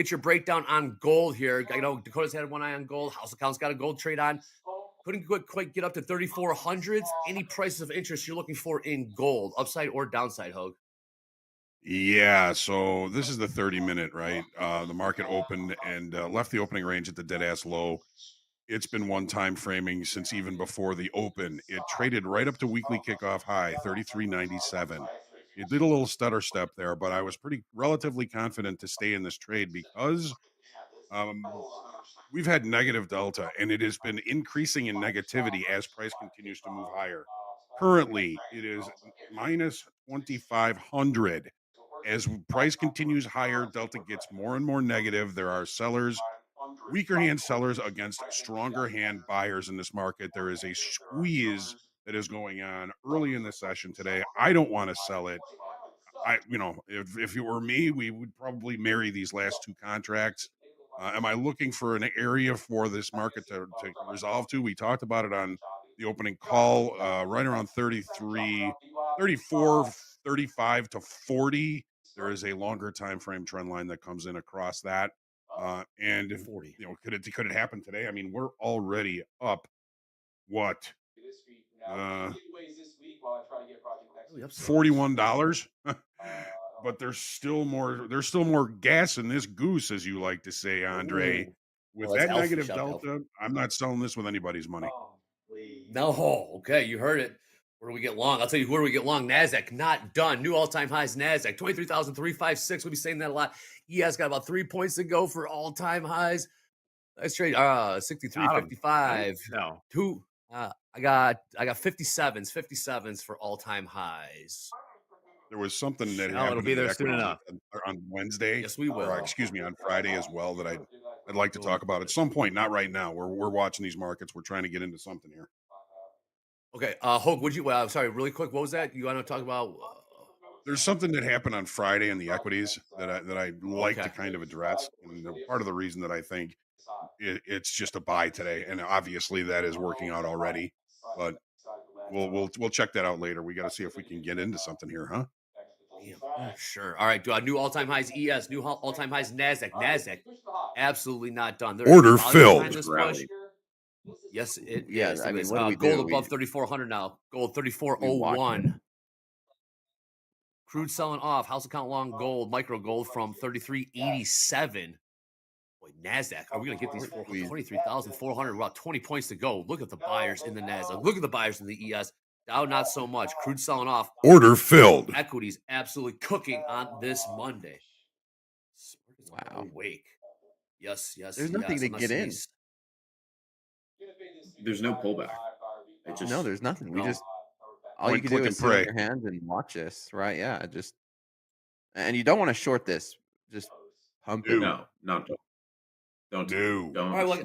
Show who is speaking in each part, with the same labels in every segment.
Speaker 1: Get your breakdown on gold here. I know Dakota's had one eye on gold. House Account's got a gold trade on. Couldn't quite get up to 3,400s. Any prices of interest you're looking for in gold, upside or downside, Hogue?
Speaker 2: Yeah, so this is the 30-minute, right? The market opened and left the opening range at the dead ass low. It's been one time framing since even before the open. It traded right up to weekly kickoff high, 33.97. It did a little stutter step there, but I was pretty relatively confident to stay in this trade because um, we've had negative delta and it has been increasing in negativity as price continues to move higher. Currently, it is minus 2,500. As price continues higher, delta gets more and more negative. There are sellers, weaker hand sellers against stronger hand buyers in this market. There is a squeeze that is going on early in the session today. I don't want to sell it. If it were me, we would probably marry these last two contracts. Am I looking for an area for this market to resolve to? We talked about it on the opening call, right around 33, 34, 35 to 40. There is a longer time frame trend line that comes in across that. And if
Speaker 1: 40.
Speaker 2: could it happen today? I mean, we're already up what uh
Speaker 1: Really up so much.
Speaker 2: $41. But there's still more gas in this goose, as you like to say, Andre.
Speaker 1: Ooh.
Speaker 2: With
Speaker 1: Well, that's
Speaker 2: that
Speaker 1: healthy.
Speaker 2: negative
Speaker 1: Shout out.
Speaker 2: delta, I'm not selling this with anybody's money.
Speaker 1: No. Okay, you heard it. Where do we get long? I'll tell you where we get long. Nasdaq not done. New all-time highs. Nasdaq 23,356. We'll be saying that a lot. ES got about 3 points to go for all-time highs. Let's trade 63,
Speaker 3: Got him. Nice.
Speaker 1: 55.
Speaker 3: No.
Speaker 1: Two. I got 57s for all-time highs.
Speaker 2: There was something that
Speaker 3: No, it'll
Speaker 2: happened
Speaker 3: be
Speaker 2: in the
Speaker 3: there soon
Speaker 2: equities
Speaker 3: enough.
Speaker 2: on Wednesday,
Speaker 1: Yes, we
Speaker 2: or
Speaker 1: will.
Speaker 2: excuse me, on Friday as well that I'd like to
Speaker 1: Boom.
Speaker 2: talk about at some point. Not right now. We're watching these markets. We're trying to get into something here.
Speaker 1: Okay, Hope, would you? Sorry, really quick. What was that? You want to talk about?
Speaker 2: There's something that happened on Friday in the equities that I'd like to
Speaker 1: Okay.
Speaker 2: kind of address, and part of the reason that I think it's just a buy today, and obviously that is working out already. But we'll check that out later. We got to see if we can get into something here, huh?
Speaker 1: Damn. Sure. All right. Do I new all-time highs? ES. New all-time highs. Nasdaq. Nasdaq. Absolutely not done. There is
Speaker 2: Order
Speaker 1: volume behind
Speaker 2: filled.
Speaker 3: Just
Speaker 1: this push.
Speaker 3: rallied.
Speaker 1: Yes, it
Speaker 4: Yeah,
Speaker 1: is.
Speaker 4: I
Speaker 1: Look at
Speaker 4: mean,
Speaker 1: this.
Speaker 4: what do we
Speaker 1: Gold
Speaker 4: do?
Speaker 1: above 3,400 now. Gold
Speaker 4: We watch it.
Speaker 1: 3401. Crude selling off. House account long gold. Micro gold from 3387. Boy, Nasdaq. Are we going to get these
Speaker 4: Short
Speaker 1: for
Speaker 4: squeeze.
Speaker 1: 23,400? About 20 points to go. Look at the buyers in the Nasdaq. Look at the buyers in the ES. Dow, not so much. Crude selling off.
Speaker 2: Order filled.
Speaker 1: Equities absolutely cooking on this Monday. Market's
Speaker 4: Wow.
Speaker 1: awake. Yes, yes,
Speaker 4: There's nothing
Speaker 1: yes.
Speaker 4: to
Speaker 1: I'm not
Speaker 4: get
Speaker 1: seeing
Speaker 4: in.
Speaker 1: these.
Speaker 3: There's no pullback. It just
Speaker 4: No, there's nothing. We
Speaker 1: No.
Speaker 4: just all you
Speaker 2: Point,
Speaker 4: can
Speaker 2: click,
Speaker 4: do
Speaker 2: and
Speaker 4: is sit on
Speaker 2: pray.
Speaker 4: your hands and watch this, right? Yeah, just and you don't want to short this. Just pump it.
Speaker 2: No,
Speaker 3: no, don't
Speaker 2: no.
Speaker 3: don't
Speaker 1: All right, look,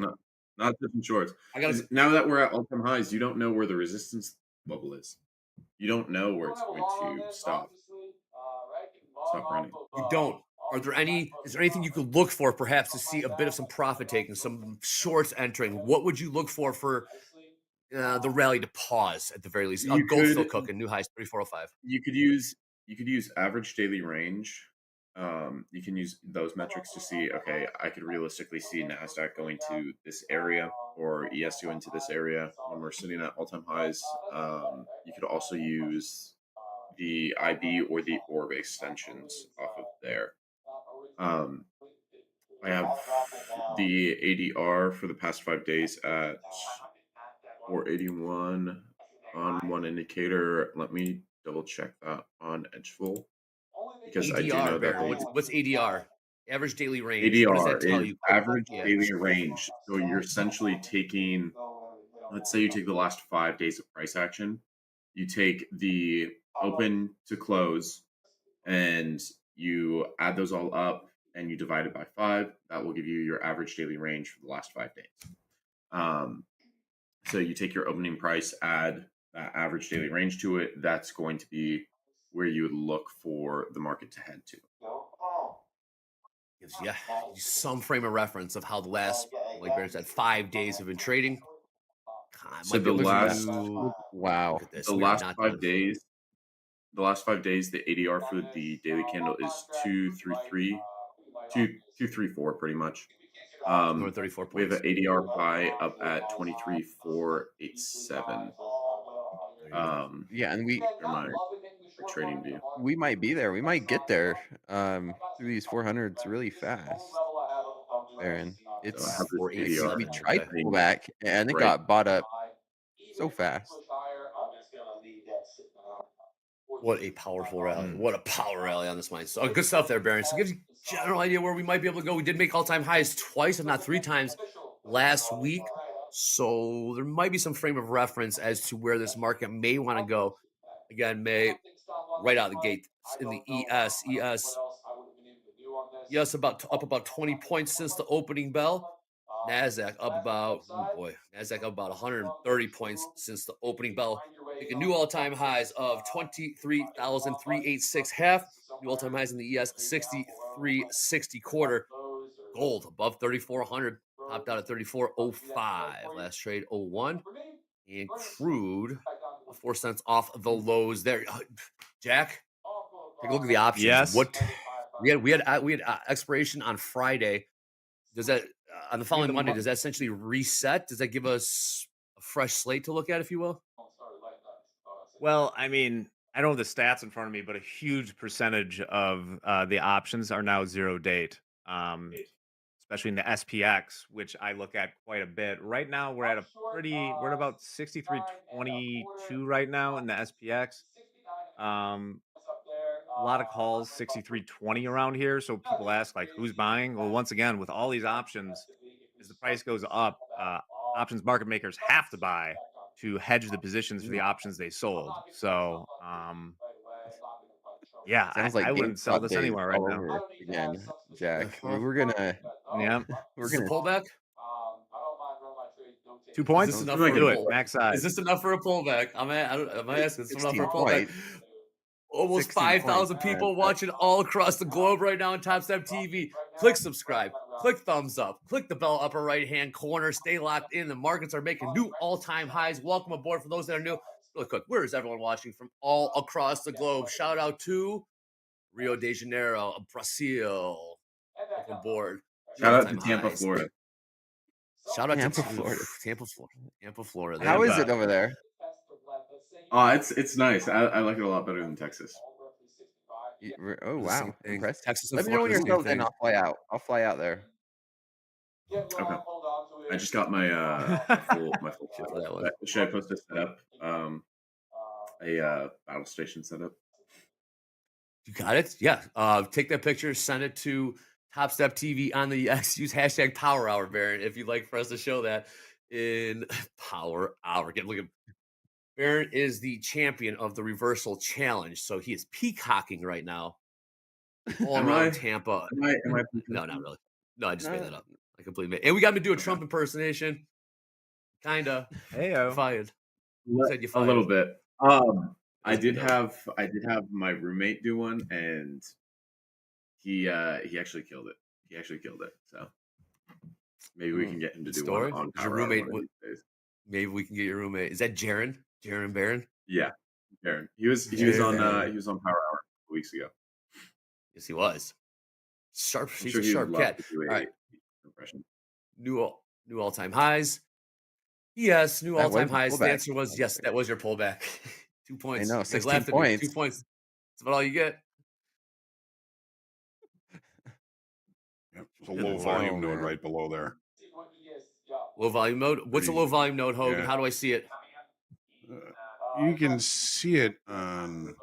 Speaker 3: not different shorts.
Speaker 1: I got to.
Speaker 3: 'Cause now that we're at all-time highs, you don't know where the resistance bubble is. You don't know where it's going to stop running.
Speaker 1: You don't. Are there any? Is there anything you could look for, perhaps, to see a bit of some profit taking, some shorts entering? What would you look for the rally to pause at the very least?
Speaker 3: You
Speaker 1: Gold still
Speaker 3: could
Speaker 1: cooking. New highs 3,405.
Speaker 3: you could use average daily range. You can use those metrics to see, okay, I could realistically see Nasdaq going to this area or ES going to this area when we're sitting at all-time highs. You could also use the IB or the orb extensions off of there. Um, I have the ADR for the past 5 days at 481 on one indicator. Let me double check that on Edgeful because I do
Speaker 1: ADR,
Speaker 3: know that
Speaker 1: Baron.
Speaker 3: they
Speaker 1: What's ADR? Average daily range. What does
Speaker 3: ADR
Speaker 1: that tell
Speaker 3: is
Speaker 1: you?
Speaker 3: average
Speaker 1: Yeah.
Speaker 3: daily range. So you're essentially taking, let's say you take the last 5 days of price action, you take the open to close and you add those all up and you divide it by 5. That will give you your average daily range for the last 5 days. So you take your opening price, add that average daily range to it. That's going to be where you would look for the market to head to.
Speaker 1: Gives you some frame of reference of how the last, like Baron said, 5 days have been trading.
Speaker 3: So
Speaker 1: Might be
Speaker 3: the
Speaker 1: able
Speaker 4: Look at
Speaker 1: to
Speaker 4: that.
Speaker 3: last
Speaker 4: Wow.
Speaker 1: look at this.
Speaker 3: the
Speaker 1: We are
Speaker 3: last
Speaker 1: not
Speaker 3: five
Speaker 1: done.
Speaker 3: days, the ADR for the daily candle is 233, 234 pretty much.
Speaker 1: 234
Speaker 3: We have
Speaker 1: points.
Speaker 3: an ADR pie up at 23,487.
Speaker 1: There you go.
Speaker 4: Yeah, and
Speaker 3: They're my trading view.
Speaker 4: we might be there. We might get there through these 400s really fast, Baron.
Speaker 3: So I
Speaker 4: It's
Speaker 3: have this ADR
Speaker 4: we
Speaker 1: 487.
Speaker 4: tried
Speaker 1: Okay.
Speaker 4: to pull back and it
Speaker 3: right.
Speaker 4: got bought up so fast.
Speaker 1: What a powerful rally.
Speaker 5: Mm.
Speaker 1: What a power rally on this one. So good stuff there, Baron. So it gives you a general idea where we might be able to go. We did make all-time highs twice, if not three times last week. So there might be some frame of reference as to where this market may want to go. Again, may right out of the gate in the ES about up about 20 points since the opening bell. Nasdaq up about Nasdaq up about 130 points since the opening bell, making new all-time highs of 23,386 half, new all-time highs in the ES 6360 quarter. Gold above 3,400, topped out at 34.05. Last trade 01, and crude 4 cents off the lows there. Jack, take a look at the options.
Speaker 5: Yes.
Speaker 1: What we had expiration on Friday. Does that on the following Monday? Does that essentially reset? Does that give us a fresh slate to look at, if you will?
Speaker 5: Well, I mean, I don't have the stats in front of me, but a huge percentage of the options are now 0 date, especially in the SPX, which I look at quite a bit. Right now, we're at about 63.22 right now in the SPX. A lot of calls 63.20 around here. So people ask, like, who's buying? Well, once again, with all these options, as the price goes up, options market makers have to buy to hedge the positions for the options they sold. So, yeah,
Speaker 4: Sounds
Speaker 5: I
Speaker 4: like
Speaker 5: wouldn't sell
Speaker 4: GameStop
Speaker 5: this
Speaker 4: days
Speaker 5: anywhere right
Speaker 4: all
Speaker 5: now.
Speaker 4: over again, Jack.
Speaker 1: Uh-huh.
Speaker 4: We're gonna
Speaker 5: Yeah,
Speaker 4: we're
Speaker 1: Is this a
Speaker 4: gonna
Speaker 1: pullback?
Speaker 5: 2
Speaker 1: Is
Speaker 5: points.
Speaker 1: this
Speaker 3: Don't
Speaker 1: enough
Speaker 3: make
Speaker 1: for a
Speaker 3: it
Speaker 5: Do
Speaker 3: a
Speaker 5: it.
Speaker 1: pull?
Speaker 5: Max
Speaker 1: Is
Speaker 5: size.
Speaker 1: this enough for a pullback? I'm asking. Is this enough for
Speaker 4: 16
Speaker 1: a pullback?
Speaker 4: points.
Speaker 1: Almost
Speaker 4: 16 points,
Speaker 1: 5,000
Speaker 4: man.
Speaker 1: people watching all across the globe right now on Top Step TV. Click subscribe, click thumbs up, click the bell upper right hand corner. Stay locked in. The markets are making new all-time highs. Welcome aboard for those that are new. Really quick, where is everyone watching from all across the globe? Shout out to Rio de Janeiro, Brazil. Welcome aboard. New
Speaker 3: Shout out to
Speaker 1: all-time
Speaker 3: Tampa,
Speaker 1: highs.
Speaker 3: Florida.
Speaker 1: Shout out
Speaker 4: Tampa,
Speaker 1: to
Speaker 4: Florida.
Speaker 1: Tampa, Florida. Tampa, Florida. There
Speaker 4: How
Speaker 1: you
Speaker 4: is
Speaker 1: go.
Speaker 4: it over there?
Speaker 3: It's nice. I like it a lot better than Texas.
Speaker 4: Oh
Speaker 1: The same
Speaker 4: wow,
Speaker 1: thing.
Speaker 4: impressive.
Speaker 1: Texas and
Speaker 4: Let me know when
Speaker 1: Florida,
Speaker 4: you're
Speaker 1: the same
Speaker 4: settled in.
Speaker 1: thing.
Speaker 4: I'll fly out. I'll fly out there.
Speaker 3: Okay. I just got my my full
Speaker 1: Shit for that one.
Speaker 3: should I post a setup? A battle station setup.
Speaker 1: You got it? Yeah. Take that picture, send it to Top Step TV on the X. Use hashtag Power Hour, Baron, if you'd like for us to show that in Power Hour. Look at Baron is the champion of the reversal challenge, so he is peacocking right now all
Speaker 3: Am
Speaker 1: around
Speaker 3: I?
Speaker 1: Tampa.
Speaker 3: Am I
Speaker 1: No, not really. No, I just made
Speaker 4: No.
Speaker 1: that up. I completely made. And we got him to do a
Speaker 3: Okay.
Speaker 1: Trump impersonation. Kinda.
Speaker 5: Heyo.
Speaker 1: Fired. Said you
Speaker 3: A little
Speaker 1: fired.
Speaker 3: bit. I
Speaker 1: Let's be
Speaker 3: did
Speaker 1: done.
Speaker 3: have my roommate do one, and he actually killed it. He actually killed it. So maybe we can get him to
Speaker 1: Good
Speaker 3: do one
Speaker 1: story.
Speaker 3: on
Speaker 1: Is your
Speaker 3: Power Hour
Speaker 1: roommate?
Speaker 3: one of these days.
Speaker 1: Maybe we can get your roommate. Is that Jaron? Jaron Baron?
Speaker 3: Yeah, Aaron. He was on
Speaker 1: Jaron.
Speaker 3: he was on Power Hour a couple weeks ago.
Speaker 1: Yes, he was. Sharp.
Speaker 3: I'm
Speaker 1: He's
Speaker 3: sure
Speaker 1: a
Speaker 3: he would
Speaker 1: sharp
Speaker 3: love
Speaker 1: cat.
Speaker 3: to do
Speaker 1: All right.
Speaker 3: a impression.
Speaker 1: New all-time highs. Yes, new
Speaker 4: That
Speaker 1: all-time
Speaker 4: was a
Speaker 1: highs. The
Speaker 4: pullback.
Speaker 1: answer was yes. That was your pullback. 2
Speaker 4: I
Speaker 1: points.
Speaker 4: know,
Speaker 1: You guys
Speaker 4: 16
Speaker 1: laughed at me. 2
Speaker 4: points.
Speaker 1: points. That's about all you get.
Speaker 2: Yep, there's a low volume node right below there.
Speaker 1: Low volume mode. What's a low volume node, Hogan?
Speaker 2: Yeah.
Speaker 1: How do I see it?
Speaker 2: You can see it on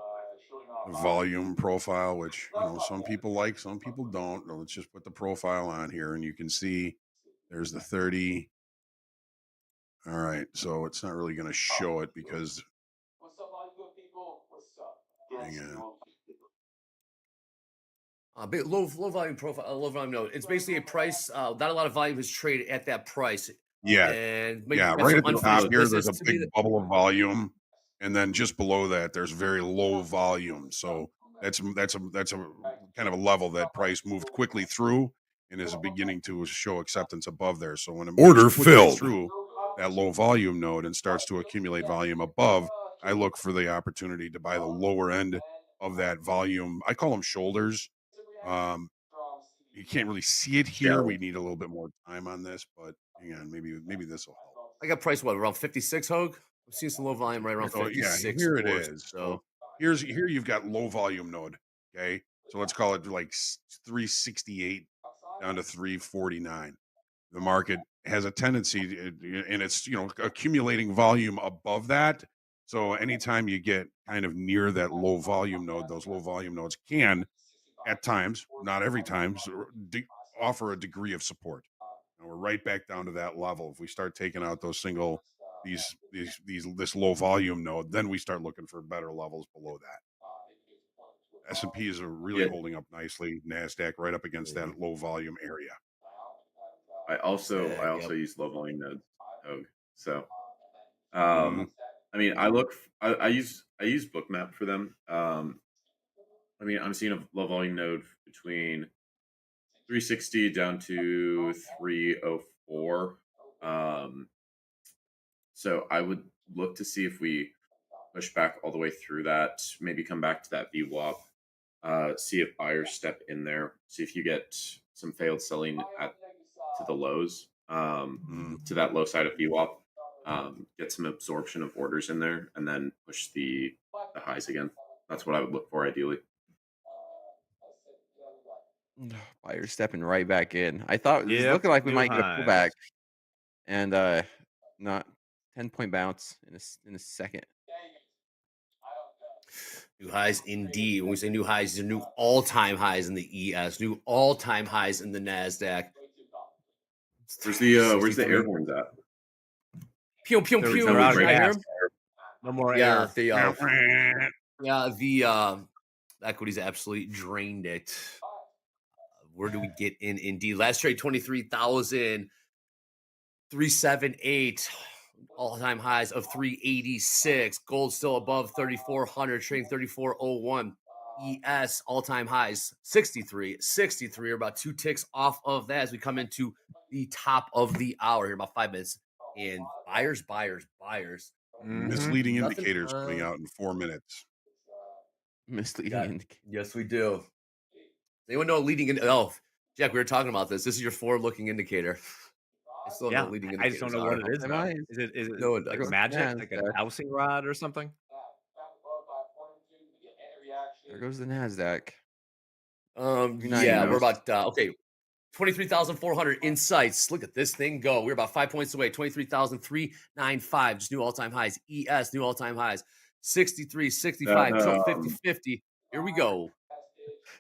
Speaker 2: the volume profile, which some people like, some people don't. Let's just put the profile on here, and you can see there's the 30. All right, so it's not really going to show it because. Hang on.
Speaker 1: Big low volume profile, low volume node. It's basically a price. Not a lot of volume is traded at that price.
Speaker 2: Yeah,
Speaker 1: And maybe
Speaker 2: yeah,
Speaker 1: got
Speaker 2: right
Speaker 1: some
Speaker 2: at the
Speaker 1: unfinished
Speaker 2: top here, there's
Speaker 1: business
Speaker 2: a
Speaker 1: to be
Speaker 2: big bubble of volume, and then just below that, there's very low volume. So that's a kind of a level that price moved quickly through and is beginning to show acceptance above there. So when it moves
Speaker 6: Order
Speaker 2: quickly
Speaker 6: filled.
Speaker 2: through that low volume node and starts to accumulate volume above, I look for the opportunity to buy the lower end of that volume. I call them shoulders. You can't really see it
Speaker 3: Yeah.
Speaker 2: here. We need a little bit more time on this, but hang on, maybe this will help.
Speaker 1: I got price what around 56, Hogue? I'm seeing some low volume right around
Speaker 2: So yeah,
Speaker 1: 56
Speaker 2: here it
Speaker 1: or
Speaker 2: is.
Speaker 1: so.
Speaker 2: So here you've got low volume node. Okay, so let's call it like 368 down to 349. The market has a tendency, and it's accumulating volume above that. So anytime you get kind of near that low volume node, those low volume nodes can at times, not every time, offer a degree of support. And we're right back down to that level. If we start taking out those single these this low volume node, then we start looking for better levels below that. S&Ps are really
Speaker 3: Yeah.
Speaker 2: holding up nicely. Nasdaq right up against that
Speaker 1: Mhm.
Speaker 2: low volume area.
Speaker 3: I
Speaker 1: Yep.
Speaker 3: also use low volume nodes, Hogue. So
Speaker 2: Mhm.
Speaker 3: I mean, I use Bookmap for them. I mean, I'm seeing a low volume node between 360 down to 304. Um, so I would look to see if we push back all the way through that, maybe come back to that VWAP, see if buyers step in there, see if you get some failed selling at to the lows,
Speaker 2: Mm.
Speaker 3: to that low side of VWAP, get some absorption of orders in there, and then push the highs again. That's what I would look for ideally.
Speaker 4: Buyer stepping right back in. I thought it was
Speaker 5: Yep,
Speaker 4: looking like we
Speaker 5: new
Speaker 4: might get a pullback
Speaker 5: highs.
Speaker 4: and not 10-point bounce in a second.
Speaker 1: New highs indeed. When we say new highs, these are new all-time highs in the ES, new all-time highs in the Nasdaq.
Speaker 3: Where's the air
Speaker 1: 63.
Speaker 3: horns at?
Speaker 1: Pew pew
Speaker 5: They're
Speaker 1: pew.
Speaker 5: out of
Speaker 1: Can I hear
Speaker 5: gas.
Speaker 1: him?
Speaker 5: No more
Speaker 1: Yeah,
Speaker 5: air.
Speaker 1: the equities absolutely drained it. Where do we get in indeed? Last trade 23,000. 378, all-time highs of 386. Gold still above 3,400, trading 3,401. ES all-time highs 63 are about two ticks off of that as we come into the top of the hour here, about 5 minutes. And buyers.
Speaker 5: Hmm.
Speaker 2: Misleading
Speaker 1: Nothing.
Speaker 2: indicators coming out in 4 minutes.
Speaker 4: Misleading
Speaker 1: Yeah,
Speaker 4: indicator.
Speaker 1: yes, we do. Does anyone know a leading? Oh, Jack, we were talking about this. This is your forward-looking indicator. I still don't know
Speaker 5: Yeah,
Speaker 1: what leading
Speaker 5: I just don't
Speaker 1: indicators
Speaker 5: know what
Speaker 1: are.
Speaker 5: it is
Speaker 4: All-time
Speaker 5: though.
Speaker 4: highs.
Speaker 5: Is it
Speaker 1: No one
Speaker 4: There
Speaker 5: like
Speaker 1: does.
Speaker 4: goes the
Speaker 5: magic, like a
Speaker 4: Nasdaq.
Speaker 5: dowsing rod or something?
Speaker 4: There goes the Nasdaq.
Speaker 1: Yeah, we're
Speaker 4: 390.
Speaker 3: Knows?
Speaker 1: about okay. 23,400 insights. Look at this thing go. We're about 5 points away. 23,395. Just new all-time highs. ES, new all-time highs. 63,
Speaker 3: That
Speaker 1: 65, tilt 50, 50. Here we go.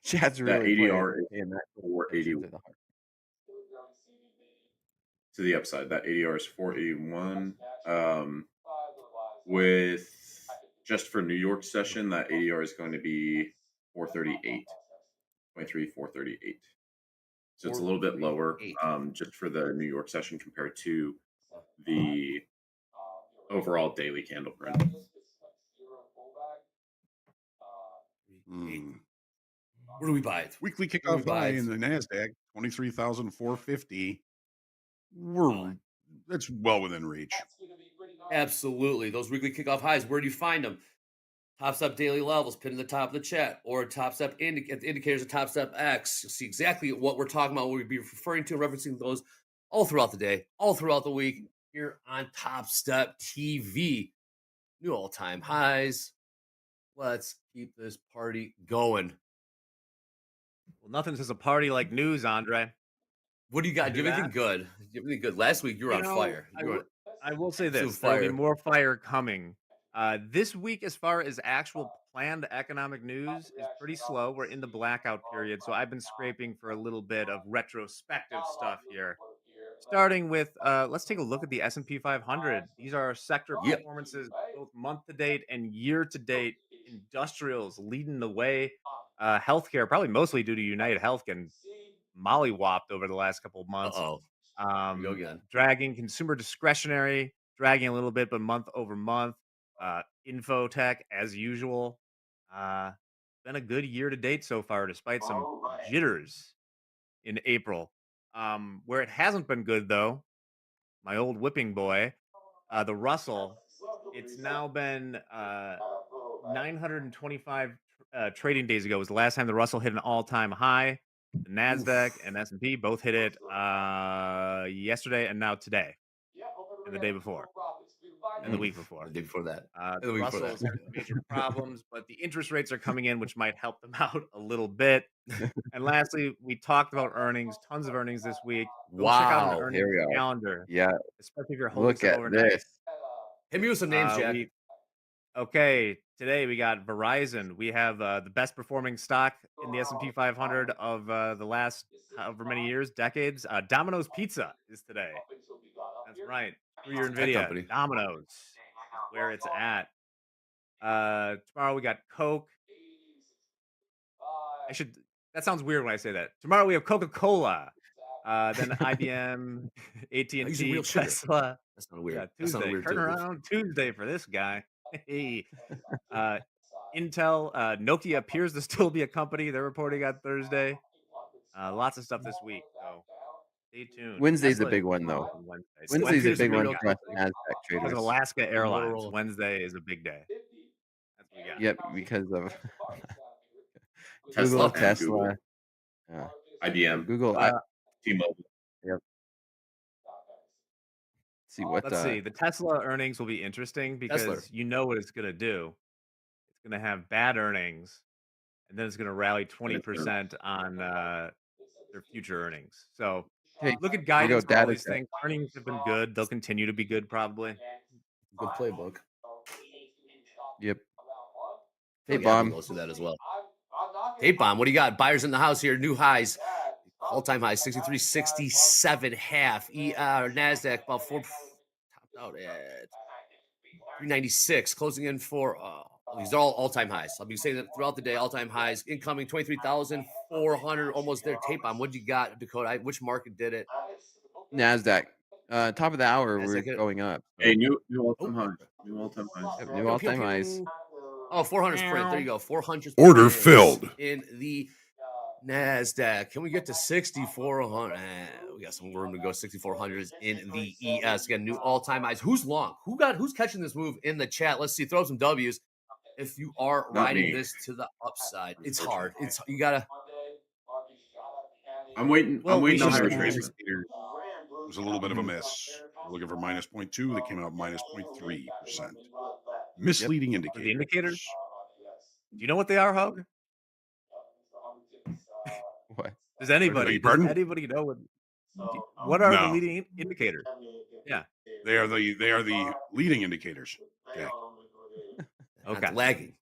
Speaker 4: Chad's
Speaker 3: that
Speaker 4: really
Speaker 3: ADR is
Speaker 4: paying that close attention
Speaker 3: 480
Speaker 4: to the heart.
Speaker 3: to the upside. That ADR is 481. With just for New York session, that ADR is going to be 438. 438. So it's a little bit lower
Speaker 1: 438.
Speaker 3: just for the New York session compared to the overall daily candle print.
Speaker 1: Eight.
Speaker 2: Mm.
Speaker 1: Where do we buy it?
Speaker 2: Weekly
Speaker 1: Where do we
Speaker 2: kickoff
Speaker 1: buy
Speaker 2: high
Speaker 1: it?
Speaker 2: in the Nasdaq 23,450.
Speaker 1: Come
Speaker 2: We're
Speaker 1: on.
Speaker 2: That's well within reach.
Speaker 1: Absolutely. Those weekly kickoff highs, where do you find them? Top Step daily levels, pinned in the top of the chat, or Top Step indicators of Top Step X. You'll see exactly what we're talking about. We'll be referring to, referencing those all throughout the day, all throughout the week here on Top Step TV. New all-time highs. Let's keep this party going.
Speaker 5: Well, nothing says a party like news, Andre.
Speaker 1: What do you got? Do
Speaker 5: Hear
Speaker 1: you have anything
Speaker 5: that?
Speaker 1: good? Do you have anything good? Last week you were
Speaker 5: You
Speaker 1: on
Speaker 5: know,
Speaker 1: fire. You were on
Speaker 5: I will say
Speaker 1: absolute
Speaker 5: this: there will be
Speaker 1: fire.
Speaker 5: more fire coming. This week, as far as actual planned economic news, is pretty slow. We're in the blackout period, so I've been scraping for a little bit of retrospective stuff here. Starting with, let's take a look at the S&P 500. These are sector
Speaker 1: Yep.
Speaker 5: performances, both month to date and year to date. Industrials leading the way. Healthcare, probably mostly due to United Health getting mollywopped over the last couple of months.
Speaker 1: Uh-oh. Here we go again.
Speaker 5: Dragging consumer discretionary, dragging a little bit, but month over month. Infotech, as usual. Uh, been a good year to date so far, despite some jitters in April. Where it hasn't been good, though, my old whipping boy, the Russell, it's now been 925 trading days ago was the last time the Russell hit an all-time high. The Nasdaq
Speaker 1: Oof.
Speaker 5: and S&P both hit it yesterday and now today and the day before and the
Speaker 1: Mm.
Speaker 5: week
Speaker 1: The
Speaker 5: before.
Speaker 1: day before that. And the
Speaker 5: The
Speaker 1: week before
Speaker 5: Russell's
Speaker 1: that.
Speaker 5: having major problems, but the interest rates are coming in, which might help them out a little bit. And lastly, we talked about earnings, tons of earnings this week. Go check out an
Speaker 1: Wow.
Speaker 4: Here
Speaker 5: earnings
Speaker 4: we are.
Speaker 5: calendar,
Speaker 4: Yeah,
Speaker 5: especially if you're holding
Speaker 4: look
Speaker 5: some
Speaker 4: at
Speaker 5: overnight.
Speaker 4: this.
Speaker 1: Hit me with some names, Jack.
Speaker 5: We Okay, today we got Verizon. We have the best performing stock in the S&P 500 of the last however many years, decades. Domino's Pizza is today. That's right. Screw your
Speaker 1: It's a tech
Speaker 5: Nvidia.
Speaker 1: company.
Speaker 5: Domino's is where it's at. Tomorrow we got Coke. I should. That sounds weird when I say that. Tomorrow we have Coca-Cola. Then IBM,
Speaker 1: I'm using
Speaker 5: AT&T,
Speaker 1: real sugar.
Speaker 5: Tesla.
Speaker 1: That's not weird.
Speaker 5: Yeah,
Speaker 1: That sounded
Speaker 5: Tuesday.
Speaker 1: weird too. Oof.
Speaker 5: Turnaround Tuesday for this guy. Hey. Uh, Intel, Nokia appears to still be a company. They're reporting on Thursday. Lots of stuff this week, so stay tuned.
Speaker 4: Wednesday's a
Speaker 5: Tesla is
Speaker 4: big one, though.
Speaker 5: on Wednesday.
Speaker 1: Still
Speaker 4: Wednesday's a
Speaker 1: appears to
Speaker 4: big
Speaker 1: be a
Speaker 4: one
Speaker 1: real
Speaker 4: for us
Speaker 1: company.
Speaker 4: Nasdaq
Speaker 5: Because of
Speaker 4: traders.
Speaker 5: Alaska
Speaker 1: Big
Speaker 5: Airlines,
Speaker 1: Motorola.
Speaker 5: Wednesday is a big day. That's what we got.
Speaker 4: Yep, because of
Speaker 3: Tesla
Speaker 4: Google,
Speaker 3: and Google,
Speaker 4: Tesla, yeah,
Speaker 3: IBM,
Speaker 4: Google.
Speaker 5: Uh,
Speaker 3: T-Mobile.
Speaker 4: Yep. See what
Speaker 5: let's see. The Tesla earnings will be interesting
Speaker 1: Tesla.
Speaker 5: because you know what it's going to do. It's going to have bad earnings, and then it's going to rally
Speaker 3: And it's gonna-
Speaker 5: 20% on their future earnings. So
Speaker 4: Hey,
Speaker 5: look at
Speaker 4: here we go.
Speaker 5: guidance for all
Speaker 4: Data
Speaker 5: these
Speaker 4: set.
Speaker 5: things. Earnings have been good. They'll continue to be good, probably.
Speaker 1: Good playbook.
Speaker 4: Yep.
Speaker 1: Hey,
Speaker 4: Hey,
Speaker 1: Gabby
Speaker 4: Bomb.
Speaker 1: goes through that as well. Hey, Bomb, what do you got? Buyers in the house here. New highs. All-time high, 63.67 half. NASDAQ, about four, topped out at 396, closing in for, these are all time highs. I'll be saying that throughout the day, all-time highs. Incoming, 23,400, almost there. Tape on. What you got, Dakota? Which market did it?
Speaker 4: Nasdaq. Top of the hour, we're
Speaker 1: NASDAQ hit it?
Speaker 4: going up.
Speaker 3: Hey,
Speaker 4: So,
Speaker 3: new all-time
Speaker 1: Oh,
Speaker 3: highs. New all-time highs.
Speaker 4: yep,
Speaker 1: pew,
Speaker 4: new
Speaker 1: pew,
Speaker 4: all-time highs.
Speaker 1: pew. Oh, 400's print. There you go. 400's
Speaker 2: Order
Speaker 1: print
Speaker 2: filled.
Speaker 1: in the NASDAQ. Can we get to 6,400? We got some room to go. 6,400s in the ES. Again, new all-time highs. Who's long? Who's catching this move in the chat? Let's see. Throw some W's. If you are
Speaker 3: Not
Speaker 1: riding
Speaker 3: me.
Speaker 1: this to the upside, it's hard.
Speaker 3: Unfortunately.
Speaker 1: You gotta.
Speaker 3: I'm waiting.
Speaker 5: Well,
Speaker 3: I'm
Speaker 5: we
Speaker 3: waiting on
Speaker 5: should
Speaker 3: the
Speaker 2: Highs and
Speaker 5: have.
Speaker 3: retracement.
Speaker 2: indicators was a little bit of a miss. We're looking for minus 0.2. They came out minus 0.3%. Misleading
Speaker 5: For the indicators?
Speaker 2: indicators.
Speaker 5: Do you know what they are, Hug?
Speaker 4: What?
Speaker 5: Does
Speaker 2: Beg
Speaker 5: anybody?
Speaker 2: your
Speaker 5: Does
Speaker 2: pardon?
Speaker 5: anybody know what are the
Speaker 2: No,
Speaker 5: leading indicators? Yeah.
Speaker 2: they are the leading indicators, Jack.
Speaker 1: Not
Speaker 5: Okay.
Speaker 1: the lagging,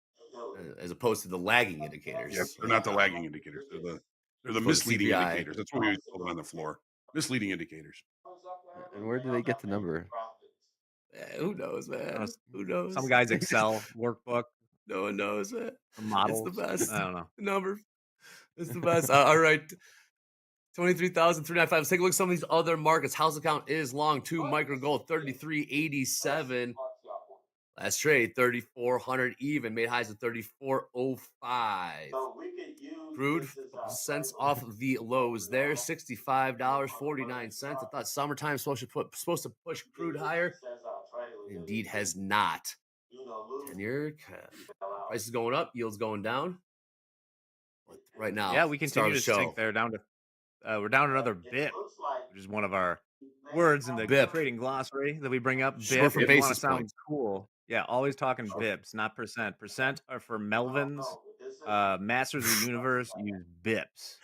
Speaker 1: as opposed to the lagging
Speaker 2: Yep,
Speaker 1: indicators.
Speaker 2: they're not the lagging indicators. They're the
Speaker 1: Opposed to
Speaker 2: misleading
Speaker 1: CPI.
Speaker 2: indicators. That's what we always told them on the floor. Misleading indicators.
Speaker 4: And where do they get the number?
Speaker 1: Who knows, man? Who knows?
Speaker 5: Some guys Excel workbook,
Speaker 1: No one knows, man.
Speaker 5: some
Speaker 1: It's
Speaker 5: models.
Speaker 1: the best.
Speaker 5: I don't know.
Speaker 1: The number. It's the best. All right. 23,395. Let's take a look at some of these other markets. House account is long. 2 micro gold, 33.87. Last trade, 3,400 even. Made highs of 34.05. Crude, a couple cents off of the lows there. $65.49. I thought summertime supposed to push crude higher. Indeed has not. 10-year prices going up, yields going down. But right now,
Speaker 5: Yeah, we
Speaker 1: star
Speaker 5: continue
Speaker 1: of the
Speaker 5: to
Speaker 1: show.
Speaker 5: sink there down to we're down another BIP, which is one of our words in the
Speaker 1: BIP.
Speaker 5: trading glossary that we bring up.
Speaker 1: Short
Speaker 5: BIP.
Speaker 1: for
Speaker 5: If you want to
Speaker 1: basis
Speaker 5: sound
Speaker 1: points.
Speaker 5: cool, yeah, always talking bips, not percent. Percent are for Melvins. Masters of the Universe use bips.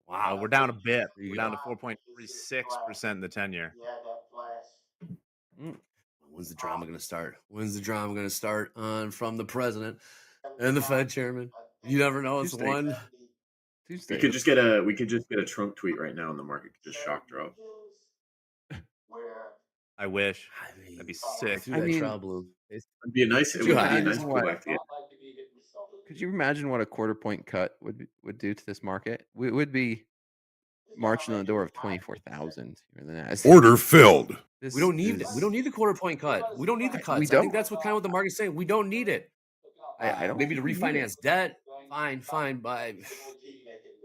Speaker 1: Wow.
Speaker 5: We're down a bip.
Speaker 1: There you
Speaker 5: We're
Speaker 1: go.
Speaker 5: down to 4.36% in the 10-year.
Speaker 1: When's the drama going to start? When's the drama going to start from the president and the Fed chairman? You never know. It's
Speaker 4: Tuesday.
Speaker 1: one.
Speaker 4: Tuesday.
Speaker 3: We could just get a Trump tweet right now, and the market could just shock drop.
Speaker 5: I wish.
Speaker 1: I mean,
Speaker 5: That'd be sick.
Speaker 1: through
Speaker 4: I
Speaker 1: that
Speaker 4: mean,
Speaker 1: trial balloon.
Speaker 3: It'd be a nice. It
Speaker 1: Too
Speaker 3: would
Speaker 1: high.
Speaker 3: be a nice
Speaker 4: What?
Speaker 3: pullback to get.
Speaker 4: Could you imagine what a quarter point cut would do to this market? We would be marching on the door of 24,000 here in the Nasdaq.
Speaker 2: Order filled.
Speaker 1: We don't need it. We don't need the quarter point cut. We don't need the cuts.
Speaker 4: We
Speaker 1: I think
Speaker 4: don't.
Speaker 1: that's what the market's saying. We don't need it.
Speaker 4: I don't
Speaker 1: Maybe to
Speaker 4: think we need it.
Speaker 1: refinance debt. Fine. But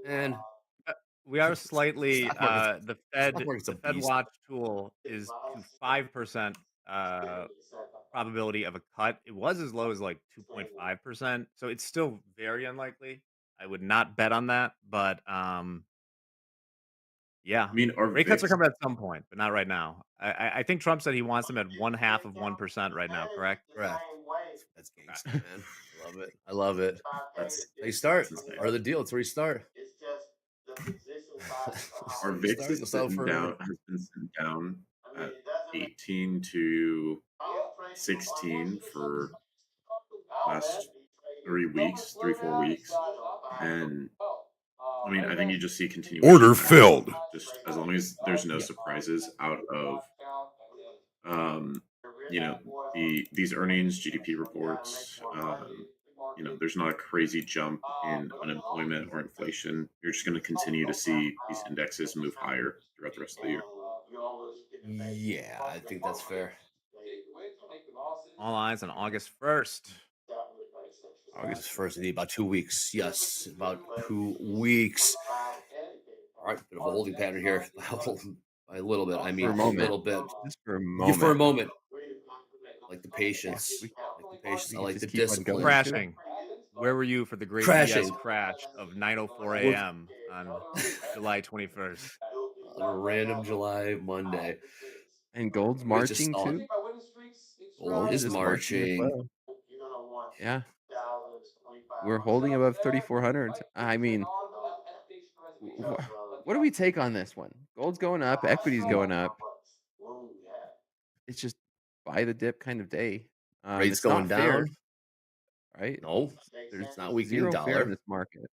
Speaker 1: and
Speaker 5: We are slightly
Speaker 1: stock market's
Speaker 5: the Fed.
Speaker 1: market's a
Speaker 5: The Fed
Speaker 1: beast.
Speaker 5: Watch tool is to 5% probability of a cut. It was as low as like 2.5%, so it's still very unlikely. I would not bet on that, but yeah,
Speaker 3: I mean, our
Speaker 5: rate cuts are
Speaker 3: VIX
Speaker 5: coming at some point, but not right now. I think Trump said he wants them at 1/2 of 1% right now. Correct?
Speaker 1: Correct. That's
Speaker 5: Okay.
Speaker 1: gangster, man. I love it. I love it.
Speaker 3: that's
Speaker 1: How you start.
Speaker 3: that's insane.
Speaker 1: Part of the deal. It's where you start.
Speaker 3: Our
Speaker 1: Where you
Speaker 3: VIX
Speaker 1: start,
Speaker 3: is
Speaker 1: you'll sell
Speaker 3: sitting
Speaker 1: forever.
Speaker 3: down has been sitting down at 18 to 16 for last 3 weeks, 3 4 weeks, and I mean I think you just see continuation
Speaker 2: Order
Speaker 3: there.
Speaker 2: filled.
Speaker 3: Just as long as there's no
Speaker 1: Yeah.
Speaker 3: surprises out of um, you know these earnings, GDP reports. There's not a crazy jump in unemployment or inflation. You're just going to continue to see these indexes move higher throughout the rest of the year.
Speaker 1: Yeah, I think that's fair.
Speaker 5: All eyes on August 1st.
Speaker 1: August 1st, indeed, about 2 weeks. Yes, about 2 weeks. All right, bit of a holding pattern here. By a little bit, I
Speaker 4: For
Speaker 1: mean
Speaker 4: a
Speaker 1: a
Speaker 4: moment.
Speaker 1: little bit.
Speaker 4: Just for a
Speaker 1: Yeah, for a
Speaker 4: moment.
Speaker 1: moment. I like the
Speaker 4: Yeah,
Speaker 1: patience.
Speaker 4: we
Speaker 1: I like the patience.
Speaker 4: we
Speaker 1: I
Speaker 4: could
Speaker 1: like
Speaker 4: just
Speaker 1: the
Speaker 4: keep on going
Speaker 1: discipline.
Speaker 4: too.
Speaker 5: Crashing. Where were you for the great ES
Speaker 1: Crashing.
Speaker 5: crash of 9:04
Speaker 1: We're
Speaker 5: a.m. on July 21st?
Speaker 1: on a random July Monday.
Speaker 4: And gold's
Speaker 1: We just
Speaker 4: marching
Speaker 1: saw it.
Speaker 4: too.
Speaker 1: Gold
Speaker 4: Gold's
Speaker 1: is
Speaker 4: just marching as
Speaker 1: marching.
Speaker 4: well. Yeah. We're holding above 3,400. I mean, what do we take on this one? Gold's going up, equity's going up. It's just buy the dip kind of day.
Speaker 1: Rates
Speaker 4: It's
Speaker 1: going
Speaker 4: not fair,
Speaker 1: down.
Speaker 4: right?
Speaker 1: No,
Speaker 4: There's
Speaker 1: it's not weakening
Speaker 4: zero fair in
Speaker 1: dollar.
Speaker 4: this market.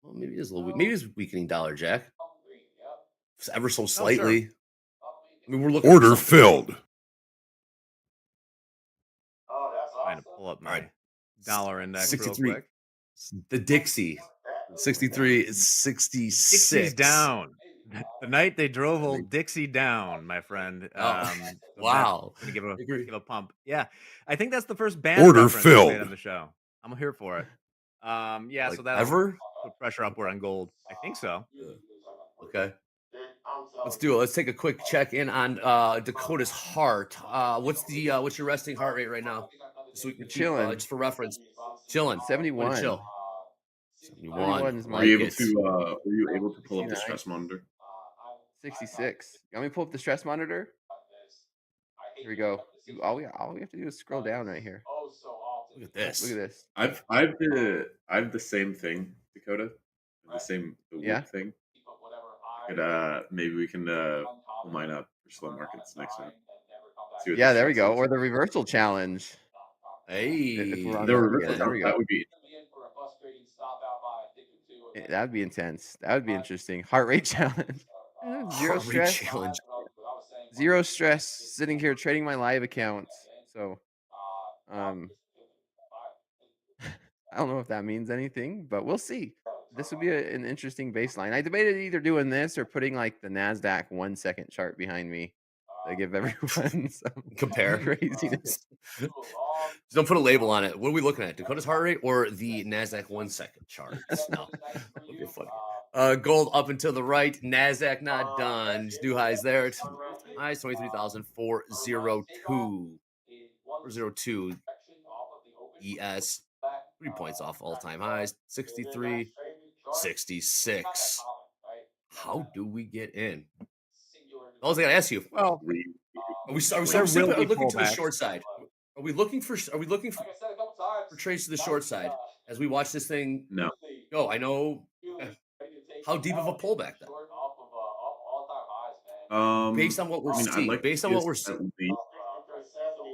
Speaker 1: Well, maybe it is a little. Maybe it's weakening dollar, Jack. Just ever so
Speaker 5: Oh, sure.
Speaker 1: slightly. I mean, we're looking for
Speaker 2: Order
Speaker 1: something.
Speaker 2: filled.
Speaker 5: Trying to pull up
Speaker 1: All right.
Speaker 5: my dollar index real
Speaker 1: 63.
Speaker 5: quick.
Speaker 1: The Dixie. 63 is 66.
Speaker 5: Dixie's down. The night they drove
Speaker 1: I
Speaker 5: old
Speaker 1: mean,
Speaker 5: Dixie down, my friend.
Speaker 1: oh,
Speaker 5: So that's
Speaker 1: wow.
Speaker 5: gonna give
Speaker 1: I agree.
Speaker 5: a pump. Yeah, I think that's the first band
Speaker 2: Order
Speaker 5: reference we've made
Speaker 2: filled.
Speaker 5: on the show. I'm here for it. Yeah,
Speaker 1: Like
Speaker 5: so that'll
Speaker 1: ever?
Speaker 5: put pressure upward on gold. I think so.
Speaker 1: Okay. Let's do it. Let's take a quick check in on Dakota's heart. What's your resting heart rate right now? Just so we can keep
Speaker 4: Chilling.
Speaker 1: just for reference. Chilling. Way to
Speaker 4: 71.
Speaker 1: chill. 71.
Speaker 4: 71 is
Speaker 1: I
Speaker 4: my
Speaker 3: Were you
Speaker 1: like
Speaker 3: able
Speaker 1: it.
Speaker 3: to pull up the
Speaker 4: 69.
Speaker 3: stress monitor?
Speaker 4: 66. You want me to pull up the stress monitor? Here we go. All we have to do is scroll down right here.
Speaker 1: Look at
Speaker 4: Look
Speaker 1: this.
Speaker 4: at this.
Speaker 3: I've the same thing, Dakota. The
Speaker 4: Yeah.
Speaker 3: whoop thing. Maybe we can pull mine up for slow markets next time. See what
Speaker 4: Yeah,
Speaker 3: the
Speaker 4: there we
Speaker 3: stress
Speaker 4: go.
Speaker 3: is.
Speaker 4: Or the reversal challenge.
Speaker 1: Hey.
Speaker 4: we're on
Speaker 3: The
Speaker 4: that,
Speaker 3: reversal
Speaker 4: there we
Speaker 3: challenge,
Speaker 4: go.
Speaker 3: that would be
Speaker 4: That would be intense. That would be interesting. Heart rate challenge. Zero
Speaker 1: Heart rate
Speaker 4: stress.
Speaker 1: challenge.
Speaker 4: Zero stress. Sitting here trading my live accounts. So, I don't know if that means anything, but we'll see. This would be an interesting baseline. I debated either doing this or putting like the NASDAQ 1 second chart behind me to give everyone some
Speaker 1: Compare.
Speaker 4: craziness.
Speaker 1: Just don't put a label on it. What are we looking at? Dakota's heart rate or the NASDAQ 1 second charts? No. Okay, funny. Gold up and to the right. NASDAQ not done. Just new highs there. It's all-time highs, 23,402. 402 ES. 3 points off all-time highs. 63, 66. How do we get in? All I gotta ask you.
Speaker 5: Well,
Speaker 1: Are we
Speaker 5: there
Speaker 1: simply
Speaker 5: will be
Speaker 1: looking to the
Speaker 5: pullbacks.
Speaker 1: short side? Are we looking for trades to the short side as we watch this thing
Speaker 3: no.
Speaker 1: go? I know. How deep of a pullback then? Based on what we're
Speaker 3: I mean, I'd
Speaker 1: seeing.
Speaker 3: like to
Speaker 1: Based on
Speaker 3: see
Speaker 1: what
Speaker 3: us
Speaker 1: we're
Speaker 3: at
Speaker 1: seeing.
Speaker 3: least.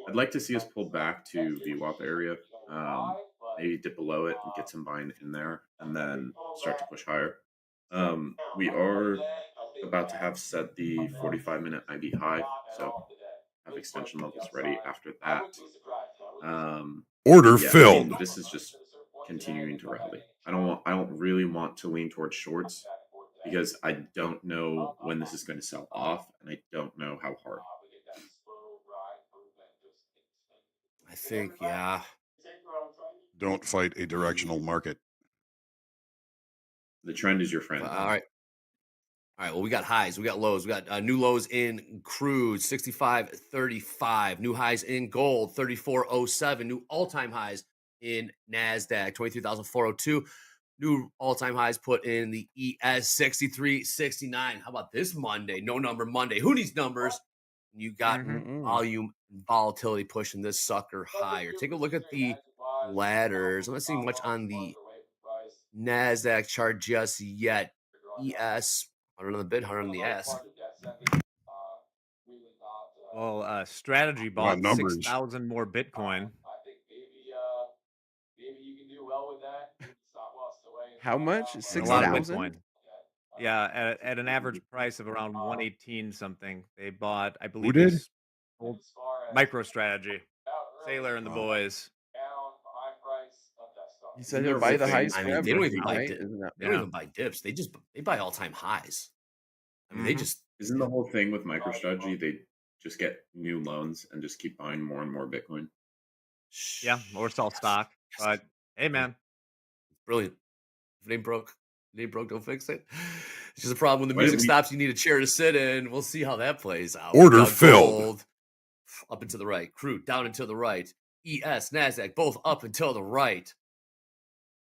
Speaker 3: I'd like to see us pull back to VWAP area, maybe dip below it and get some buying in there, and then start to push higher. We are about to have set the 45-minute IB high, so have extension levels ready after that.
Speaker 2: Order
Speaker 3: Yeah, I
Speaker 2: filled.
Speaker 3: mean, this is just continuing to rally. I don't really want to lean towards shorts because I don't know when this is going to sell off, and I don't know how hard.
Speaker 1: I think, yeah.
Speaker 2: Don't fight a directional market.
Speaker 3: The trend is your friend.
Speaker 1: All right. All right. Well, we got highs. We got lows. We got new lows in crude, 65.35. New highs in gold, 34.07. New all-time highs in NASDAQ, 23,402. New all-time highs put in the ES 63.69. How about this Monday? No number Monday. Who needs numbers? You got
Speaker 5: Mhm.
Speaker 4: Mm-mm.
Speaker 1: volume and volatility pushing this sucker higher. Take a look at the ladders. I'm not seeing much on the NASDAQ chart just yet. ES, 100 on the bid, 100 on the ask.
Speaker 5: Well, Strategy
Speaker 2: What about
Speaker 5: bought
Speaker 2: numbers?
Speaker 5: 6,000 more Bitcoin.
Speaker 4: How much?
Speaker 5: And a
Speaker 2: Good
Speaker 5: lot of
Speaker 2: number.
Speaker 4: 6,000?
Speaker 5: Bitcoin. Yeah, at an average price of around 118 something. They bought, I
Speaker 2: Who
Speaker 5: believe
Speaker 2: did?
Speaker 5: these old MicroStrategy, Sailor and the
Speaker 2: Oh,
Speaker 5: boys.
Speaker 4: You said
Speaker 3: Isn't
Speaker 4: he'll
Speaker 3: their
Speaker 4: buy
Speaker 3: whole
Speaker 4: the
Speaker 3: thing?
Speaker 4: highs
Speaker 1: I mean, they don't
Speaker 4: forever,
Speaker 1: even buy
Speaker 4: right?
Speaker 1: dip.
Speaker 4: Isn't that
Speaker 1: They don't
Speaker 5: Yeah.
Speaker 1: even buy dips. They buy all-time highs. I mean, they
Speaker 5: hmm
Speaker 1: just
Speaker 3: Isn't the whole thing with MicroStrategy they just get new loans and just keep buying more and more Bitcoin?
Speaker 5: Yeah, or sell
Speaker 1: yes,
Speaker 5: stock.
Speaker 1: yes.
Speaker 5: But hey,
Speaker 1: Yeah,
Speaker 5: man,
Speaker 1: brilliant. If it ain't broke, don't fix it. It's just a problem when the
Speaker 3: Why didn't
Speaker 1: music
Speaker 3: we?
Speaker 1: stops. You need a chair to sit in. We'll see how that plays out. We
Speaker 2: order
Speaker 1: got
Speaker 2: filled.
Speaker 1: gold up and to the right, crude down and to the right, ES, Nasdaq both up and to the right.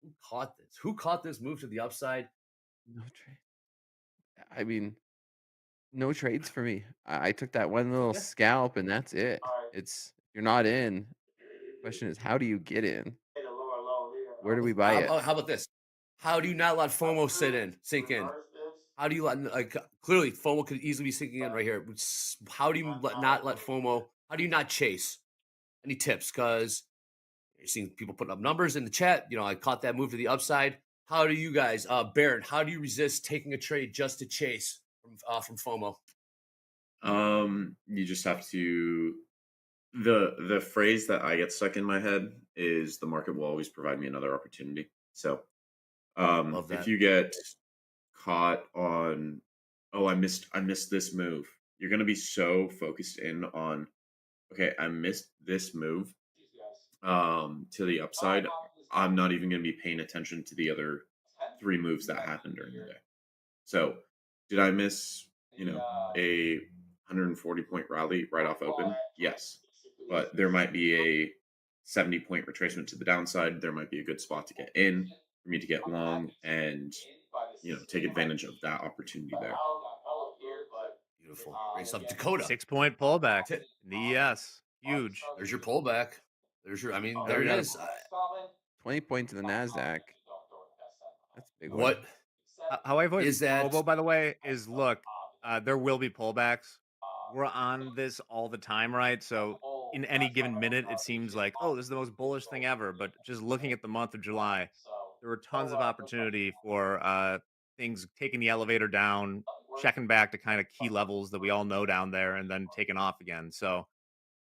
Speaker 1: Who caught this? Who caught this move to the upside?
Speaker 4: no trade? I mean, no trades for me. I took that one little
Speaker 1: Yeah.
Speaker 4: scalp and that's it. It's you're not in. Question is, how do you get in? Where do we buy it?
Speaker 1: How about this? How do you not let FOMO sink in? How do you let clearly FOMO could easily be sinking in right here. How do you not let FOMO? How do you not chase? Any tips? Because you're seeing people putting up numbers in the chat. I caught that move to the upside. How do you guys, Baron? How do you resist taking a trade just to chase from FOMO?
Speaker 3: You just have to. The phrase that I get stuck in my head is the market will always provide me another opportunity. So,
Speaker 1: Love
Speaker 3: if
Speaker 1: that.
Speaker 3: you get caught on, oh, I missed this move, you're gonna be so focused in on, okay, I missed this move, to the upside. I'm not even gonna be paying attention to the other three moves that happened during the day. So, did I miss, a 140 point rally right off open? Yes. But there might be a 70-point retracement to the downside. There might be a good spot to get in for me to get long and, take advantage of that opportunity there.
Speaker 1: Beautiful. Great stuff. Dakota.
Speaker 5: 6-point pullback
Speaker 1: Ti-
Speaker 5: in the ES. Huge.
Speaker 1: There's your pullback. I mean,
Speaker 5: Yeah,
Speaker 1: there
Speaker 5: we
Speaker 1: it
Speaker 5: got
Speaker 1: is.
Speaker 4: 20 points in the Nasdaq. That's a big one.
Speaker 1: What
Speaker 5: how I avoid
Speaker 1: is that?
Speaker 5: FOMO, by the way, is look, there will be pullbacks. We're on this all the time, right? So in any given minute, it seems like, oh, this is the most bullish thing ever. But just looking at the month of July, there were tons of opportunity for things taking the elevator down, checking back to kind of key levels that we all know down there, and then taking off again. So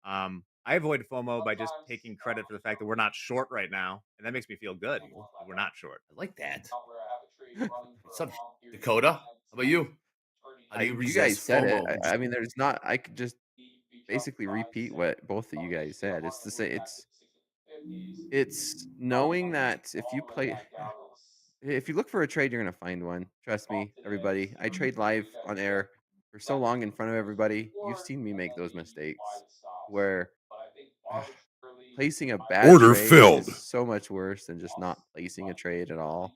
Speaker 5: I avoid FOMO by just taking credit for the fact that we're not short right now, and that makes me feel good
Speaker 1: Cool.
Speaker 5: that we're not short.
Speaker 1: I like that. What's up, Dakota? How about you? How do you
Speaker 4: You guys
Speaker 1: resist
Speaker 4: said it.
Speaker 1: FOMO?
Speaker 4: I mean, there's not. I could just basically repeat what both of you guys said. It's to say it's knowing that if you play if you look for a trade, you're gonna find one. Trust me, everybody. I trade live on air for so long in front of everybody. You've seen me make those mistakes where placing a bad
Speaker 2: Order
Speaker 4: trade is
Speaker 2: filled.
Speaker 4: so much worse than just not placing a trade at all.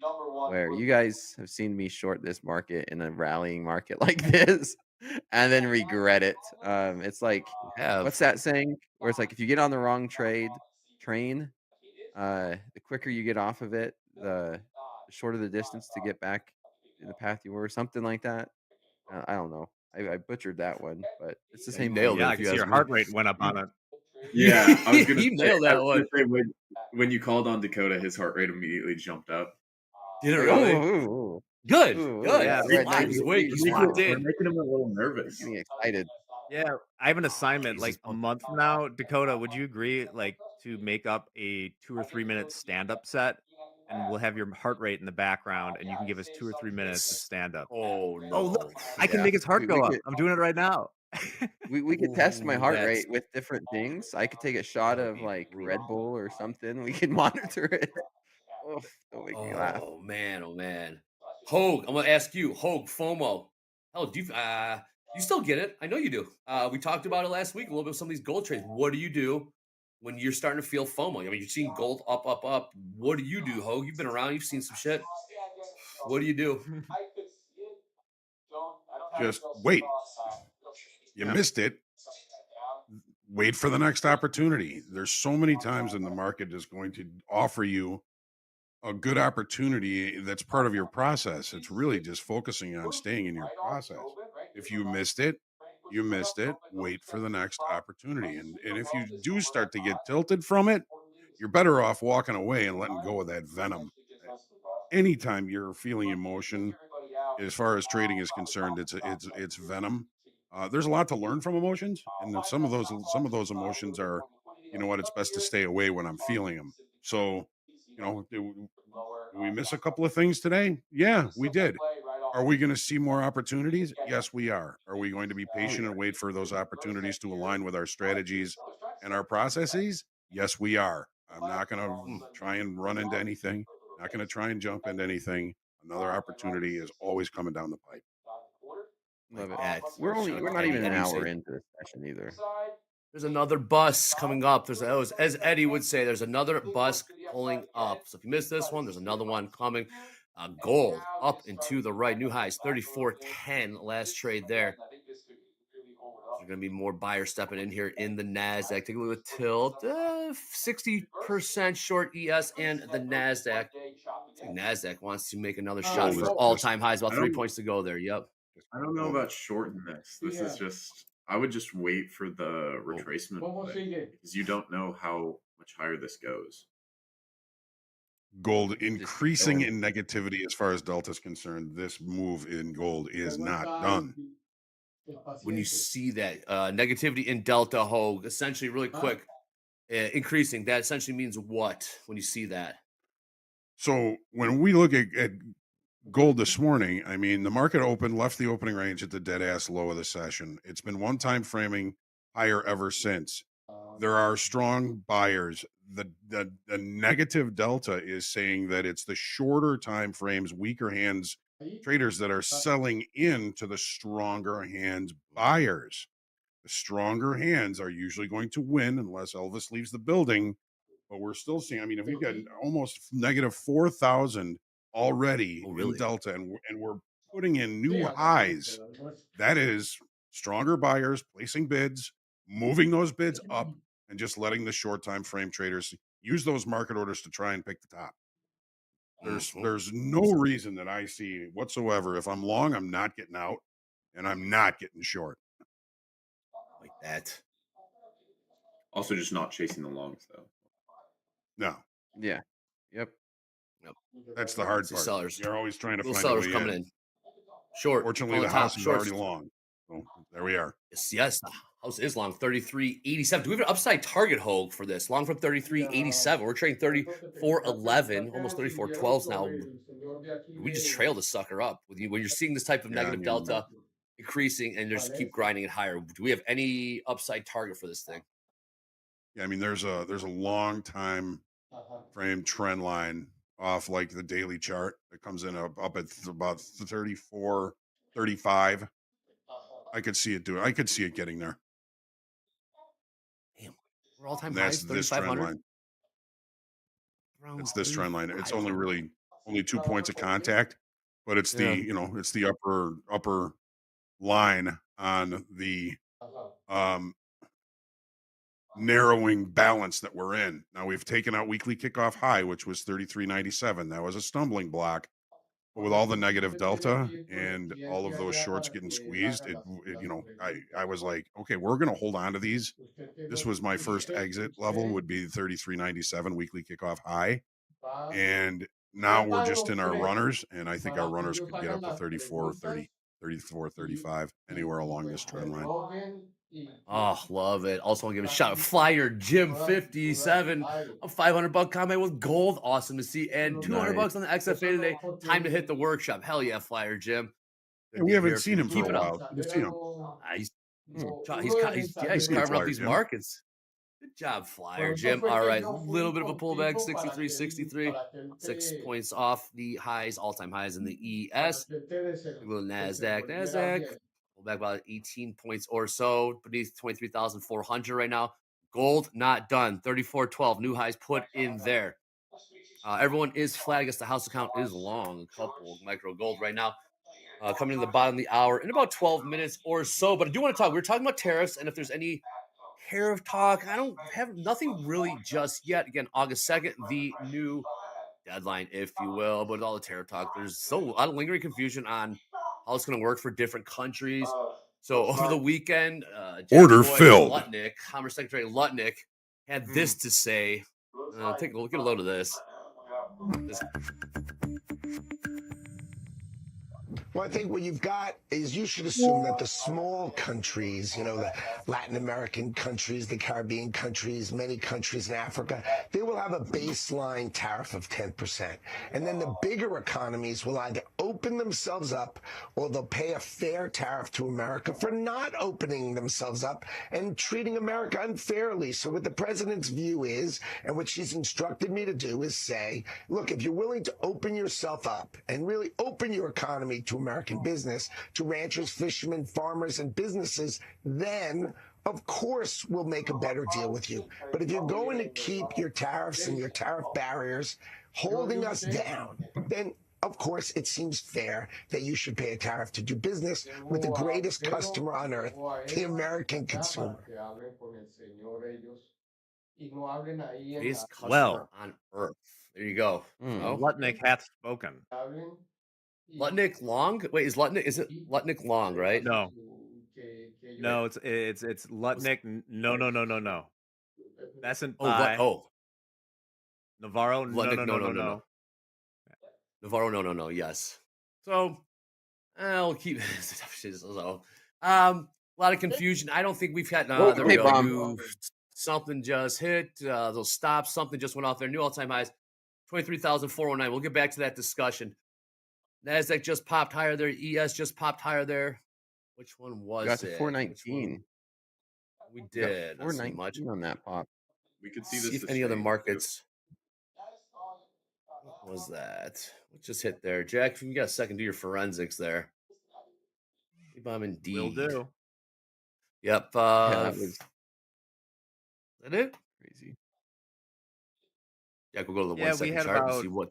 Speaker 4: Where you guys have seen me short this market in a rallying market like this and then regret it. It's like,
Speaker 1: You have.
Speaker 4: what's that saying? Where it's like, if you get on the wrong train, the quicker you get off of it, the shorter the distance to get back in the path you were, something like that. I don't know. I butchered that one, but it's the
Speaker 1: Yeah, you
Speaker 4: same
Speaker 1: nailed
Speaker 4: thing.
Speaker 1: it
Speaker 5: Yeah, I
Speaker 1: if
Speaker 5: can
Speaker 1: you
Speaker 5: see
Speaker 1: ask
Speaker 5: your
Speaker 1: me.
Speaker 5: heart rate went up on
Speaker 1: You
Speaker 5: it.
Speaker 3: Yeah, I was gonna
Speaker 1: you
Speaker 3: say.
Speaker 1: nailed
Speaker 3: I
Speaker 1: that
Speaker 3: was
Speaker 1: one.
Speaker 3: gonna say when you called on Dakota, his heart rate immediately jumped up.
Speaker 1: Did it
Speaker 4: Like,
Speaker 1: really?
Speaker 4: ooh,
Speaker 1: Good,
Speaker 4: yeah,
Speaker 1: good.
Speaker 5: Yeah,
Speaker 1: He's
Speaker 4: we're at
Speaker 1: locked. He's
Speaker 4: 90
Speaker 1: awake.
Speaker 4: degrees
Speaker 1: He's
Speaker 3: We're
Speaker 1: locked
Speaker 4: now.
Speaker 3: we're
Speaker 1: in.
Speaker 3: making him a little
Speaker 4: It's
Speaker 3: nervous.
Speaker 4: getting excited.
Speaker 5: yeah. I have an assignment
Speaker 1: He's
Speaker 5: like
Speaker 1: just
Speaker 5: a
Speaker 1: pumped.
Speaker 5: month from now. Dakota, would you agree, like, to make up a 2 or 3 minute stand up set, and we'll have your heart rate in the background, and you can give us 2 or 3 minutes of stand up.
Speaker 1: Oh
Speaker 5: Oh, look,
Speaker 1: no.
Speaker 5: I can
Speaker 4: Yeah,
Speaker 5: make his heart
Speaker 4: we
Speaker 5: go up.
Speaker 4: could
Speaker 5: I'm doing it right now.
Speaker 4: we could test my
Speaker 1: Ooh,
Speaker 4: heart
Speaker 1: that's
Speaker 4: rate with different things. I could take a shot
Speaker 1: that would
Speaker 4: of
Speaker 1: be
Speaker 4: like Red
Speaker 1: brutal.
Speaker 4: Bull or something. We can monitor it. Oh, don't make me laugh.
Speaker 1: Oh man, oh man. Hogue, I'm gonna ask you, Hogue, FOMO. Hell, you still get it? I know you do. We talked about it last week a little bit with some of these gold trades. What do you do when you're starting to feel FOMO. I mean, you've seen gold up, up, up. What do you do, Hogue? You've been around. You've seen some shit. What do you do?
Speaker 2: Just wait. You
Speaker 5: Yeah.
Speaker 2: missed it. Wait for the next opportunity. There's so many times in the market is going to offer you a good opportunity that's part of your process. It's really just focusing on staying in your process. If you missed it, you missed it. Wait for the next opportunity. And if you do start to get tilted from it, you're better off walking away and letting go of that venom. Anytime you're feeling emotion, as far as trading is concerned, it's venom. There's a lot to learn from emotions, and then some of those emotions are, you know what, it's best to stay away when I'm feeling them. So, do we miss a couple of things today? Yeah, we did. Are we going to see more opportunities? Yes, we are. Are we going to be
Speaker 5: Oh
Speaker 2: patient
Speaker 5: yeah.
Speaker 2: and wait for those opportunities to align with our strategies and our processes? Yes, we are. I'm not going to
Speaker 1: Mm,
Speaker 2: try and run into anything, not going to try and jump into anything. Another opportunity is always coming down the pipe.
Speaker 1: like
Speaker 4: Love it.
Speaker 1: that.
Speaker 4: We're
Speaker 1: Shout out
Speaker 4: not
Speaker 1: to
Speaker 4: even
Speaker 1: Eddie.
Speaker 4: an
Speaker 1: Eddie
Speaker 4: hour
Speaker 1: say
Speaker 4: into the session either.
Speaker 1: there's another bus coming up. As Eddie would say, there's another bus pulling up. So if you missed this one, there's another one coming. Gold up and to the right. New highs 34.10 last trade there. There's going to be more buyers stepping in here in the NASDAQ. Take a look at tilt. 60% short ES and the NASDAQ. Looks like NASDAQ wants to make another shot
Speaker 2: Gold is
Speaker 1: for
Speaker 2: just,
Speaker 1: all-time highs. About
Speaker 3: I
Speaker 1: 3 points to go there. Yep.
Speaker 2: just
Speaker 3: I don't know
Speaker 2: going.
Speaker 3: about shorting this. This is just I would just wait for the
Speaker 2: Oh,
Speaker 3: retracement play because you don't know how much higher this goes.
Speaker 2: gold
Speaker 4: Just keep
Speaker 2: increasing
Speaker 4: going.
Speaker 2: in negativity as far as Delta is concerned. This move in gold is not done.
Speaker 1: When you see that negativity in Delta Hogue, essentially, really quick, increasing, that essentially means what when you see that?
Speaker 2: So when we look at gold this morning, I mean, the market opened, left the opening range at the dead ass low of the session. It's been one time framing higher ever since. There are strong buyers. The negative delta is saying that it's the shorter time frames, weaker hands traders that are selling into the stronger hands buyers. The stronger hands are usually going to win unless Elvis leaves the building. But we're still seeing, I mean, if we've got almost negative 4,000 already
Speaker 1: Oh,
Speaker 2: in
Speaker 1: really?
Speaker 2: Delta and we're putting in new highs, that is stronger buyers placing bids, moving those bids up, and just letting the short time frame traders use those market orders to try and pick the top.
Speaker 1: Mhm.
Speaker 2: There's no reason that I see whatsoever. If I'm long, I'm not getting out and I'm not getting short.
Speaker 1: Like that.
Speaker 3: Also, just not chasing the longs though.
Speaker 2: No,
Speaker 4: Yeah. Yep.
Speaker 1: Yep.
Speaker 2: that's the hard
Speaker 1: See
Speaker 2: part.
Speaker 1: sellers.
Speaker 2: You're always trying to
Speaker 1: Little
Speaker 2: find a
Speaker 1: sellers
Speaker 2: way
Speaker 1: coming
Speaker 2: in.
Speaker 1: in. Short.
Speaker 2: Fortunately,
Speaker 1: Calling the
Speaker 2: the house
Speaker 1: top.
Speaker 2: is already
Speaker 1: Shorts.
Speaker 2: long. So there we are.
Speaker 1: Yes, yes. The house is long. 33.87. Do we have an upside target hold for this? Long from 33.87. We're trading 34.11, almost 34.12s now. We just trail the sucker up with you when you're seeing this type of
Speaker 2: Yeah, I
Speaker 1: negative
Speaker 2: mean,
Speaker 1: delta increasing and just keep grinding it higher. Do we have any upside target for this thing?
Speaker 2: yeah, I mean, there's a long time frame trend line off like the daily chart that comes in up at about 34, 35. I could see it doing. I could see it getting there,
Speaker 1: Damn. We're all time
Speaker 2: and that's
Speaker 1: highs,
Speaker 2: this trend
Speaker 1: 3,500.
Speaker 2: line.
Speaker 1: Around
Speaker 2: It's this trend line. It's only
Speaker 1: 3,500.
Speaker 2: really only 2 points of contact, but it's the
Speaker 1: Yeah.
Speaker 2: it's the upper line on the um narrowing balance that we're in. Now we've taken out weekly kickoff high, which was 33.97. That was a stumbling block. But with all the negative delta and all of those shorts getting squeezed, I was like, okay, we're going to hold on to these. This was my first exit level would be 33.97 weekly kickoff high. And now we're just in our runners. And I think our runners could get up to 34, 30, 34, 35, anywhere along this trend line.
Speaker 1: Oh, love it. Also, want to give a shout out. Flyer Jim 57. A 500 buck comment with gold. Awesome to see. And 200
Speaker 4: Nice.
Speaker 1: bucks on the XFA today. Time to hit the workshop. Hell yeah, Flyer Jim.
Speaker 2: Yeah,
Speaker 1: Good
Speaker 2: we
Speaker 1: to
Speaker 2: haven't
Speaker 1: hear from
Speaker 2: seen
Speaker 1: you.
Speaker 2: him for
Speaker 1: Keep
Speaker 2: a
Speaker 1: it up.
Speaker 2: while. Good to see him.
Speaker 1: He's,
Speaker 4: Hmm.
Speaker 1: yeah,
Speaker 2: Good to
Speaker 1: he's
Speaker 2: see you,
Speaker 1: carving up
Speaker 2: Flyer
Speaker 1: these
Speaker 2: Jim.
Speaker 1: markets. Good job, Flyer Jim. All right, a little bit of a pullback, 63, 63. 6 points off the highs, all-time highs in the ES. A little NASDAQ. Pull back about 18 points or so beneath 23,400 right now. Gold not done. 34.12. New highs put in there. Everyone is flat. I guess the house account is long. A couple micro gold right now. Coming to the bottom of the hour in about 12 minutes or so. But I do want to talk. We are talking about tariffs, and if there's any tariff talk, I don't have nothing really just yet. Again, August 2nd, the new deadline, if you will. But with all the tariff talk, there's still a lot of lingering confusion on how it's going to work for different countries. So over the weekend, Jack
Speaker 2: Order
Speaker 1: Boy
Speaker 2: filled.
Speaker 1: Lutnick, Commerce Secretary Lutnick, had this to say. Take a look at a load of this.
Speaker 6: Well, I think what you've got is you should assume that the small countries, the Latin American countries, the Caribbean countries, many countries in Africa, they will have a baseline tariff of 10%. And then the bigger economies will either open themselves up or they'll pay a fair tariff to America for not opening themselves up and treating America unfairly. So what the president's view is, and what she's instructed me to do, is say, look, if you're willing to open yourself up and really open your economy to American business, to ranchers, fishermen, farmers, and businesses, then of course we'll make a better deal with you. But if you're going to keep your tariffs and your tariff barriers holding us down, then of course it seems fair that you should pay a tariff to do business with the greatest customer on earth, the American consumer.
Speaker 1: Greatest customer
Speaker 5: Well,
Speaker 1: on earth. There you go. So,
Speaker 5: Lutnick hath spoken.
Speaker 1: Lutnick Long? Wait, is it Lutnick Long, right?
Speaker 5: No, no, it's Lutnick. No. Besant by Navarro.
Speaker 1: Lutnick, no.
Speaker 5: No.
Speaker 1: Navarro, no, yes. So, I'll keep so, a lot of confusion. I don't think we've had there we
Speaker 4: Hey,
Speaker 1: go.
Speaker 4: Bomb.
Speaker 1: Something just hit. Those stops, something just went off there. New all-time highs, 23,409. We'll get back to that discussion. NASDAQ just popped higher there. ES just popped higher there. Which one was
Speaker 4: Got to
Speaker 1: it?
Speaker 4: 419.
Speaker 1: We did. Not see
Speaker 4: 419
Speaker 1: much.
Speaker 4: on that pop.
Speaker 3: We could see
Speaker 1: See
Speaker 3: this.
Speaker 1: if any other markets. What was that? What just hit there? Jack, if you got a second, do your forensics there. Bomb indeed.
Speaker 5: Will do.
Speaker 1: Yep.
Speaker 4: Yeah, that was
Speaker 1: Is that it?
Speaker 4: crazy.
Speaker 1: Jack, we'll go to the
Speaker 5: Yeah,
Speaker 1: 1
Speaker 5: we
Speaker 1: second
Speaker 5: had
Speaker 1: chart and
Speaker 5: about
Speaker 1: see what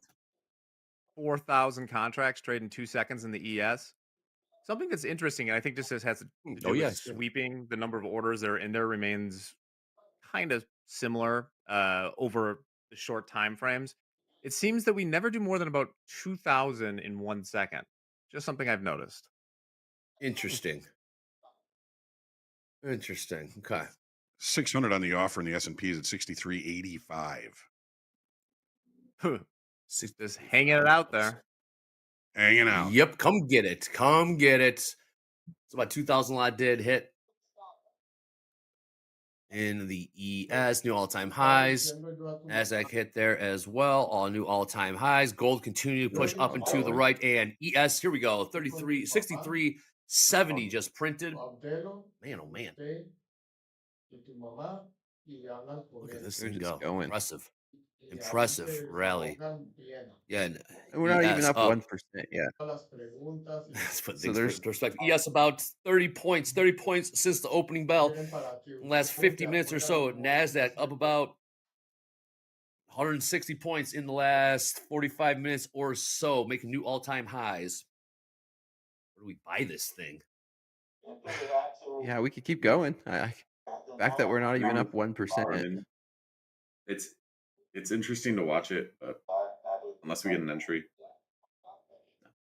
Speaker 5: 4,000 contracts trade in 2 seconds in the ES. Something that's interesting, and I think this has to do with
Speaker 1: yes.
Speaker 5: sweeping. The number of orders that are in there remains kind of similar over the short time frames. It seems that we never do more than about 2,000 in 1 second. Just something I've noticed.
Speaker 1: Interesting. Okay.
Speaker 2: 600 on the offer in the S&P is at 63.85.
Speaker 5: Just hanging it out there.
Speaker 2: Hanging out.
Speaker 1: Yep. Come get it. It's about 2,000 lot did hit in the ES, new all-time highs. NASDAQ hit there as well, all new all-time highs. Gold continued to push up and to the right, and ES, here we go, 63.70 just printed. Man, oh man. Look at this
Speaker 4: They're
Speaker 1: thing
Speaker 4: just
Speaker 1: go.
Speaker 4: going.
Speaker 1: Impressive rally. Yeah, and
Speaker 4: We're not even
Speaker 1: ES
Speaker 4: up 1% yet.
Speaker 1: Let's put
Speaker 4: So
Speaker 1: things
Speaker 4: there's
Speaker 1: in perspective. ES about 30 points since the opening bell. In the last 50 minutes or so, NASDAQ up about 160 points in the last 45 minutes or so, making new all-time highs. Where do we buy this thing?
Speaker 4: yeah, we could keep going. The fact that we're not even up 1%.
Speaker 3: It's interesting to watch it, but unless we get an entry,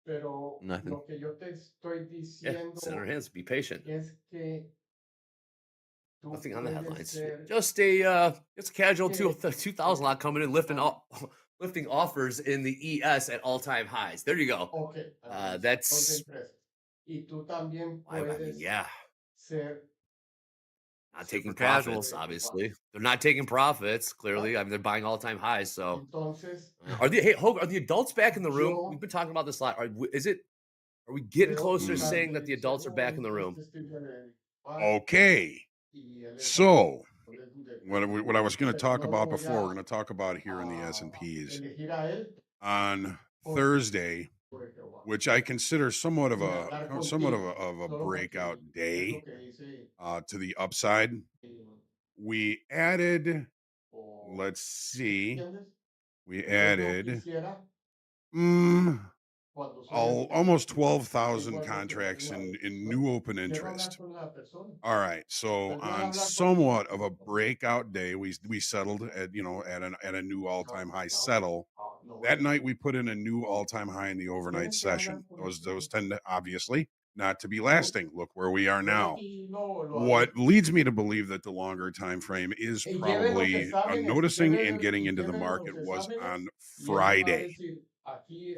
Speaker 4: Nothing.
Speaker 1: Yeah, sit in our hands. Be patient. Nothing on the headlines. Just it's a casual 2,000 lot coming in, lifting offers in the ES at all-time highs. There you go. That's yeah. Not taking
Speaker 5: Super casual.
Speaker 1: profits, obviously. They're not taking profits, clearly. I mean, they're buying all-time highs. So, are the adults back in the room? We've been talking about this a lot. Are we getting closer to saying that the adults are back in the room?
Speaker 2: Okay. So, what I was going to talk about before, we're going to talk about here in the S&Ps on Thursday, which I consider somewhat of a breakout day to the upside. We added, let's see, we added mm, almost 12,000 contracts in new open interest. All right. So on somewhat of a breakout day, we settled at at a new all-time high settle. That night we put in a new all-time high in the overnight session. Those tend to obviously not to be lasting. Look where we are now. What leads me to believe that the longer time frame is probably noticing and getting into the market was on Friday.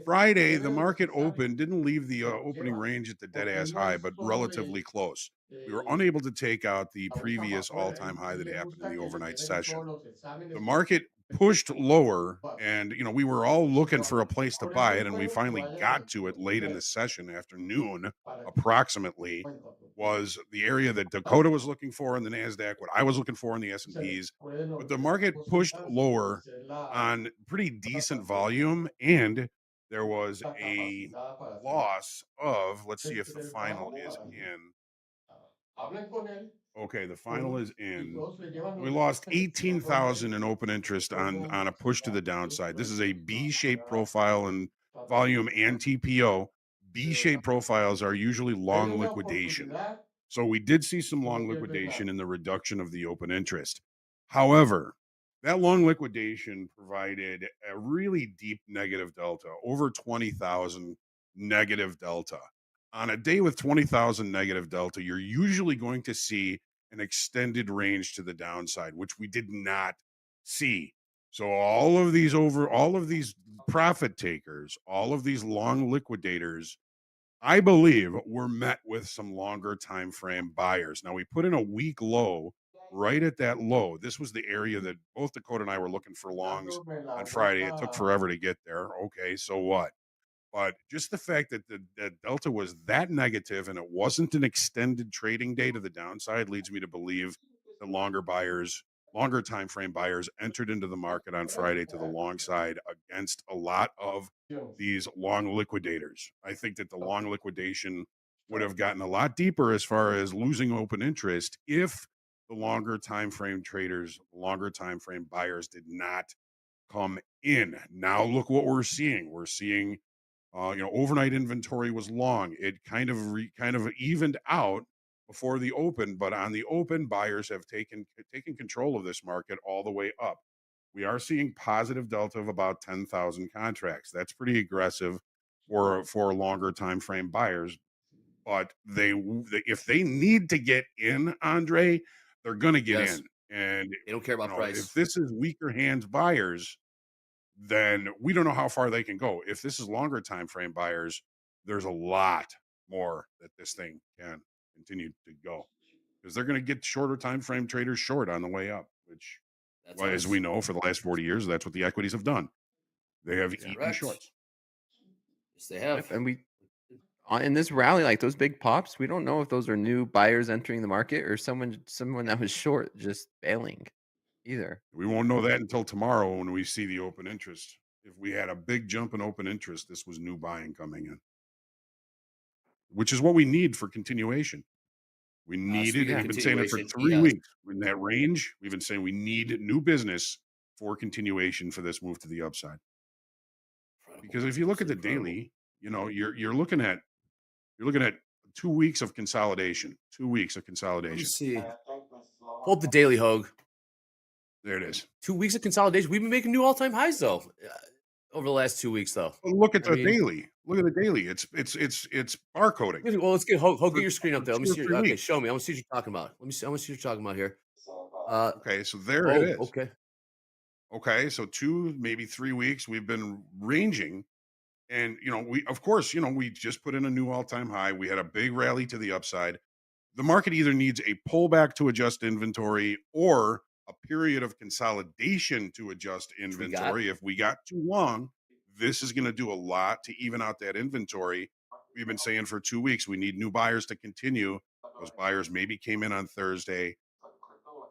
Speaker 2: Friday, the market opened, didn't leave the opening range at the dead ass high, but relatively close. We were unable to take out the previous all time high that happened in the overnight session. The market pushed lower, and we were all looking for a place to buy it, and we finally got to it late in the session, afternoon approximately. Was the area that Dakota was looking for in the Nasdaq, what I was looking for in the S&Ps, but the market pushed lower on pretty decent volume, and there was a loss of, let's see if the final is in. Okay, the final is in. We lost 18,000 in open interest on a push to the downside. This is a B-shaped profile and volume and TPO. B-shaped profiles are usually long liquidation. So we did see some long liquidation in the reduction of the open interest. However, that long liquidation provided a really deep negative delta, over 20,000 negative delta. On a day with 20,000 negative delta, you're usually going to see an extended range to the downside, which we did not see. So all of these profit takers, all of these long liquidators, I believe, were met with some longer time frame buyers. Now we put in a week low right at that low. This was the area that both Dakota and I were looking for longs on Friday. It took forever to get there. Okay, so what? But just the fact that the delta was that negative and it wasn't an extended trading day to the downside leads me to believe that longer time frame buyers entered into the market on Friday to the long side against a lot of these long liquidators. I think that the long liquidation would have gotten a lot deeper as far as losing open interest if the longer time frame buyers did not come in. Now look what we're seeing. We're seeing overnight inventory was long. It kind of evened out before the open, but on the open, buyers have taken control of this market all the way up. We are seeing positive delta of about 10,000 contracts. That's pretty aggressive for longer time frame buyers. But if they need to get in, Andre, they're going to get
Speaker 1: Yes.
Speaker 2: in. And
Speaker 1: They don't care about
Speaker 2: if
Speaker 1: price.
Speaker 2: this is weaker hands buyers, then we don't know how far they can go. If this is longer time frame buyers, there's a lot more that this thing can continue to go because they're going to get shorter time frame traders short on the way up, which,
Speaker 1: That's
Speaker 2: well, as
Speaker 1: us.
Speaker 2: we know, for the last 40 years, that's what the equities have done. They have
Speaker 4: Yeah.
Speaker 2: eaten
Speaker 1: Correct.
Speaker 2: shorts.
Speaker 1: Yes, they have.
Speaker 4: Yep. And in this rally, like those big pops, we don't know if those are new buyers entering the market or someone that was short just bailing either.
Speaker 2: We won't know that until tomorrow when we see the open interest. If we had a big jump in open interest, this was new buying coming in, which is what we need for continuation. We needed,
Speaker 1: Speaking of
Speaker 2: we've been saying it for
Speaker 1: continuation,
Speaker 2: 3 weeks in that range. We've been saying we need new business for continuation for this move to the upside. Because if you look at the
Speaker 1: incredible.
Speaker 2: daily, you're looking at 2 weeks of consolidation. 2 weeks of
Speaker 1: Let me
Speaker 2: consolidation.
Speaker 1: see. Pull up the daily, Hogue.
Speaker 2: There it is.
Speaker 1: 2 weeks of consolidation. We've been making new all-time highs though over the last 2 weeks, though.
Speaker 2: Well, look at
Speaker 1: I
Speaker 2: the
Speaker 1: mean,
Speaker 2: daily. Look at the daily. It's barcoding
Speaker 1: well, let's get Hogue, get
Speaker 2: for,
Speaker 1: your screen up
Speaker 2: for
Speaker 1: there. Let me
Speaker 2: two or
Speaker 1: see.
Speaker 2: three
Speaker 1: Okay,
Speaker 2: weeks.
Speaker 1: show me. I want to see what you're talking about. Let me see. I want to see what you're talking about here. Uh
Speaker 2: Okay, so there it
Speaker 1: oh,
Speaker 2: is.
Speaker 1: okay.
Speaker 2: Okay, so 2, maybe 3 weeks we've been ranging. And we of course, we just put in a new all-time high. We had a big rally to the upside. The market either needs a pullback to adjust inventory or a period of consolidation to adjust
Speaker 1: Which we got.
Speaker 2: inventory. If we got too long, this is going to do a lot to even out that inventory. We've been saying for 2 weeks we need new buyers to continue. Those buyers maybe came in on Thursday,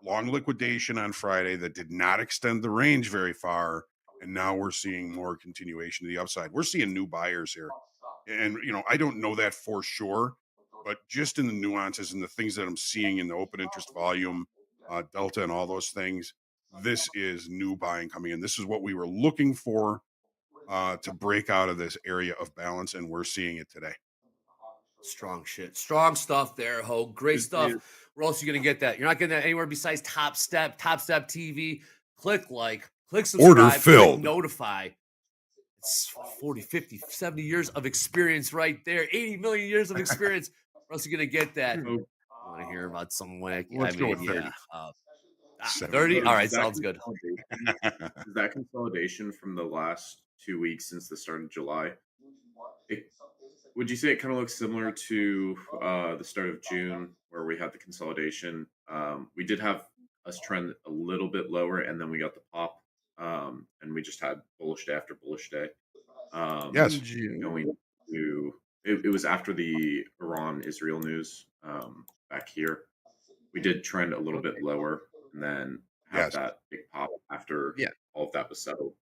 Speaker 2: long liquidation on Friday that did not extend the range very far. And now we're seeing more continuation to the upside. We're seeing new buyers here. And, I don't know that for sure, but just in the nuances and the things that I'm seeing in the open interest volume, Delta and all those things. This is new buying coming in. This is what we were looking for to break out of this area of balance, and we're seeing it today.
Speaker 1: Strong shit. Strong stuff there, Ho. Great
Speaker 3: Is-
Speaker 1: stuff.
Speaker 3: is-
Speaker 1: Where else are you going to get that? You're not getting that anywhere besides Top Step TV. Click like, click subscribe, click
Speaker 2: filled.
Speaker 1: notify. It's 40, 50, 70 years of experience right there. 80 million years of experience. Where else are you going to get that?
Speaker 3: Oh,
Speaker 1: You want to hear about some way?
Speaker 2: Let's go with 30.
Speaker 1: Yeah.
Speaker 2: 70.
Speaker 1: 30?
Speaker 3: so
Speaker 1: All
Speaker 3: does
Speaker 1: right,
Speaker 3: that
Speaker 1: sounds good.
Speaker 3: Is that consolidation from the last 2 weeks since the start of July? Would you say it kind of looks similar to the start of June where we had the consolidation? We did have us trend a little bit lower, and then we got the pop, and we just had bullish day after bullish day.
Speaker 2: Yes.
Speaker 3: Going to it was after the Iran-Israel news back here. We did trend a little bit lower, and then have
Speaker 2: Yes.
Speaker 3: that big pop after all of that was settled.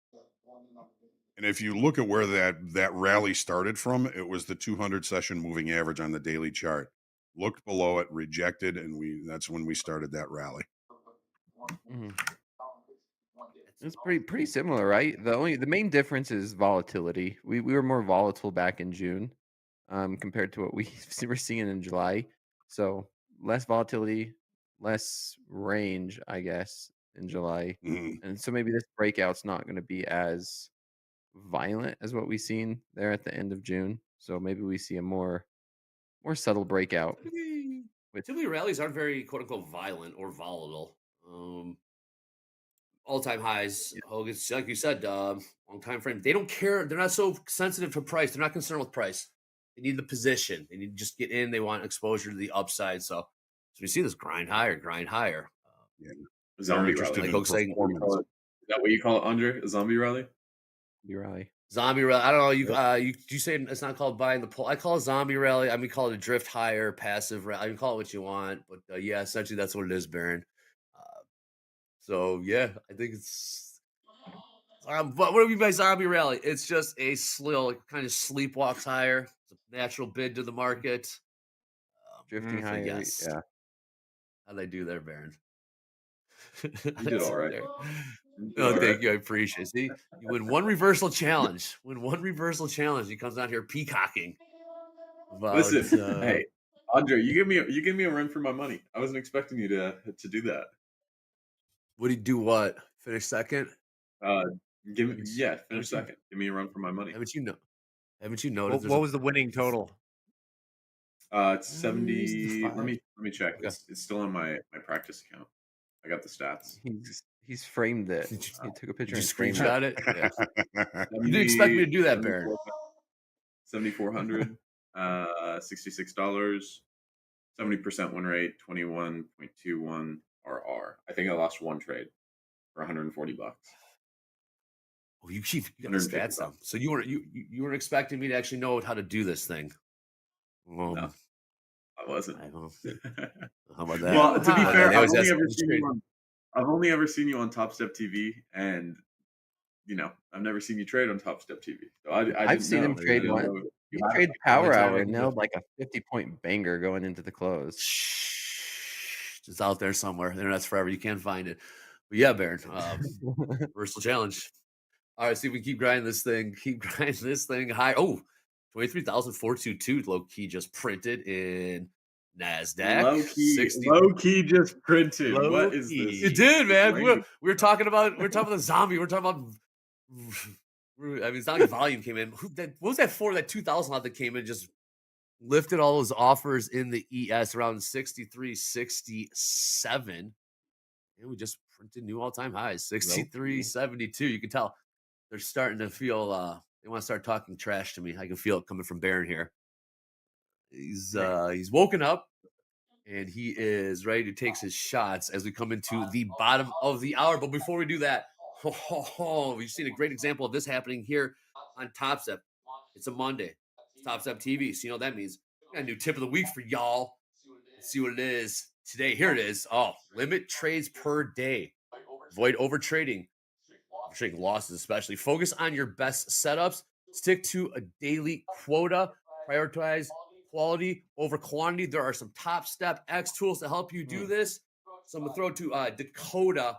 Speaker 2: And if you look at where that rally started from, it was the 200 session moving average on the daily chart. Looked below it, rejected, and that's when we started that rally.
Speaker 4: Mhm. It's pretty similar, right? The main difference is volatility. We were more volatile back in June, compared to what we were seeing in July. So less volatility, less range, I guess, in July.
Speaker 2: Mhm.
Speaker 4: And so maybe this breakout's not going to be as violent as what we've seen there at the end of June. So maybe we see a more subtle breakout.
Speaker 1: Typically, rallies aren't very quote unquote violent or volatile. All-time highs. Hogan's, like you said, long time frame. They don't care. They're not so sensitive to price. They're not concerned with price. They need the position. They need to just get in. They want exposure to the upside. So we see this grind higher, grind higher.
Speaker 2: Yeah.
Speaker 3: Zombie
Speaker 2: interested
Speaker 3: rally.
Speaker 1: Like
Speaker 2: in
Speaker 1: Hogan's saying,
Speaker 2: performance.
Speaker 3: Is that what you call it, Andre? A zombie rally?
Speaker 4: Be rally.
Speaker 1: zombie rally. I don't know. You say it's not called buying the pull. I call it zombie rally. I mean, call it a drift higher, passive rally. I can call it what you want, but yeah, essentially that's what it is, Baron. So yeah, I think it's. What do you mean by zombie rally? It's just a slow, kind of sleepwalks higher. It's a natural bid to the market.
Speaker 4: Drifting
Speaker 1: So
Speaker 4: higher.
Speaker 1: yes.
Speaker 4: Yeah.
Speaker 1: How'd I do there, Baron?
Speaker 3: You did all right.
Speaker 1: No, thank you. I appreciate it. See, you win one reversal challenge. He comes out here peacocking. About,
Speaker 3: Listen, hey, Andre, you give me a run for my money. I wasn't expecting you to do that.
Speaker 1: What do you do? What finish second?
Speaker 3: Finish second. Give me a run for my money.
Speaker 1: Haven't you noticed?
Speaker 5: What was the winning total?
Speaker 3: It's 70. Let me check.
Speaker 1: Okay.
Speaker 3: It's still on my practice account. I got the stats.
Speaker 4: He's framed it.
Speaker 1: Did
Speaker 4: He took a picture
Speaker 1: Did you
Speaker 4: and framed it.
Speaker 1: screenshot it? Yeah. You didn't expect me to do that, Baron.
Speaker 3: 7,400, $66, 70% win rate, 21.21 RR. I think I lost one trade for $140.
Speaker 1: Oh, you got the stats down. So you weren't expecting me to actually know how to do this thing.
Speaker 3: No, I wasn't.
Speaker 1: How about that?
Speaker 3: Well, to be fair,
Speaker 1: I've
Speaker 3: only ever seen you on Top Step TV, and I've never seen you trade on Top Step TV. So
Speaker 4: I've seen him trade one. He traded Power Hour and nailed like a 50-point banger going into the close.
Speaker 1: It's out there somewhere. Internet's forever. You can't find it. But yeah, Baron. Versatile challenge. All right, see if we keep grinding this thing. Keep grinding this thing high. Oh, 23,422 low key just printed in NASDAQ.
Speaker 3: Low key just printed. What is this?
Speaker 1: It did, man. We're talking about the zombie. We're talking about. I mean, it's not like volume came in. What was that for? That 2,000 lot that came in just lifted all those offers in the ES around 63, 67. And we just printed new all-time highs, 63, 72. You can tell they're starting to feel they want to start talking trash to me. I can feel it coming from Baron here. He's woken up and he is ready to take his shots as we come into the bottom of the hour. But before we do that, we've seen a great example of this happening here on Top Step. It's a Monday. It's Top Step TV. So you know what that means. We got a new tip of the week for y'all. Let's see what it is today. Here it is. Oh, limit trades per day. Avoid overtrading. Overtrading losses, especially. Focus on your best setups. Stick to a daily quota. Prioritize quality over quantity. There are some Top Step X tools to help you do this. So I'm gonna throw it to Dakota.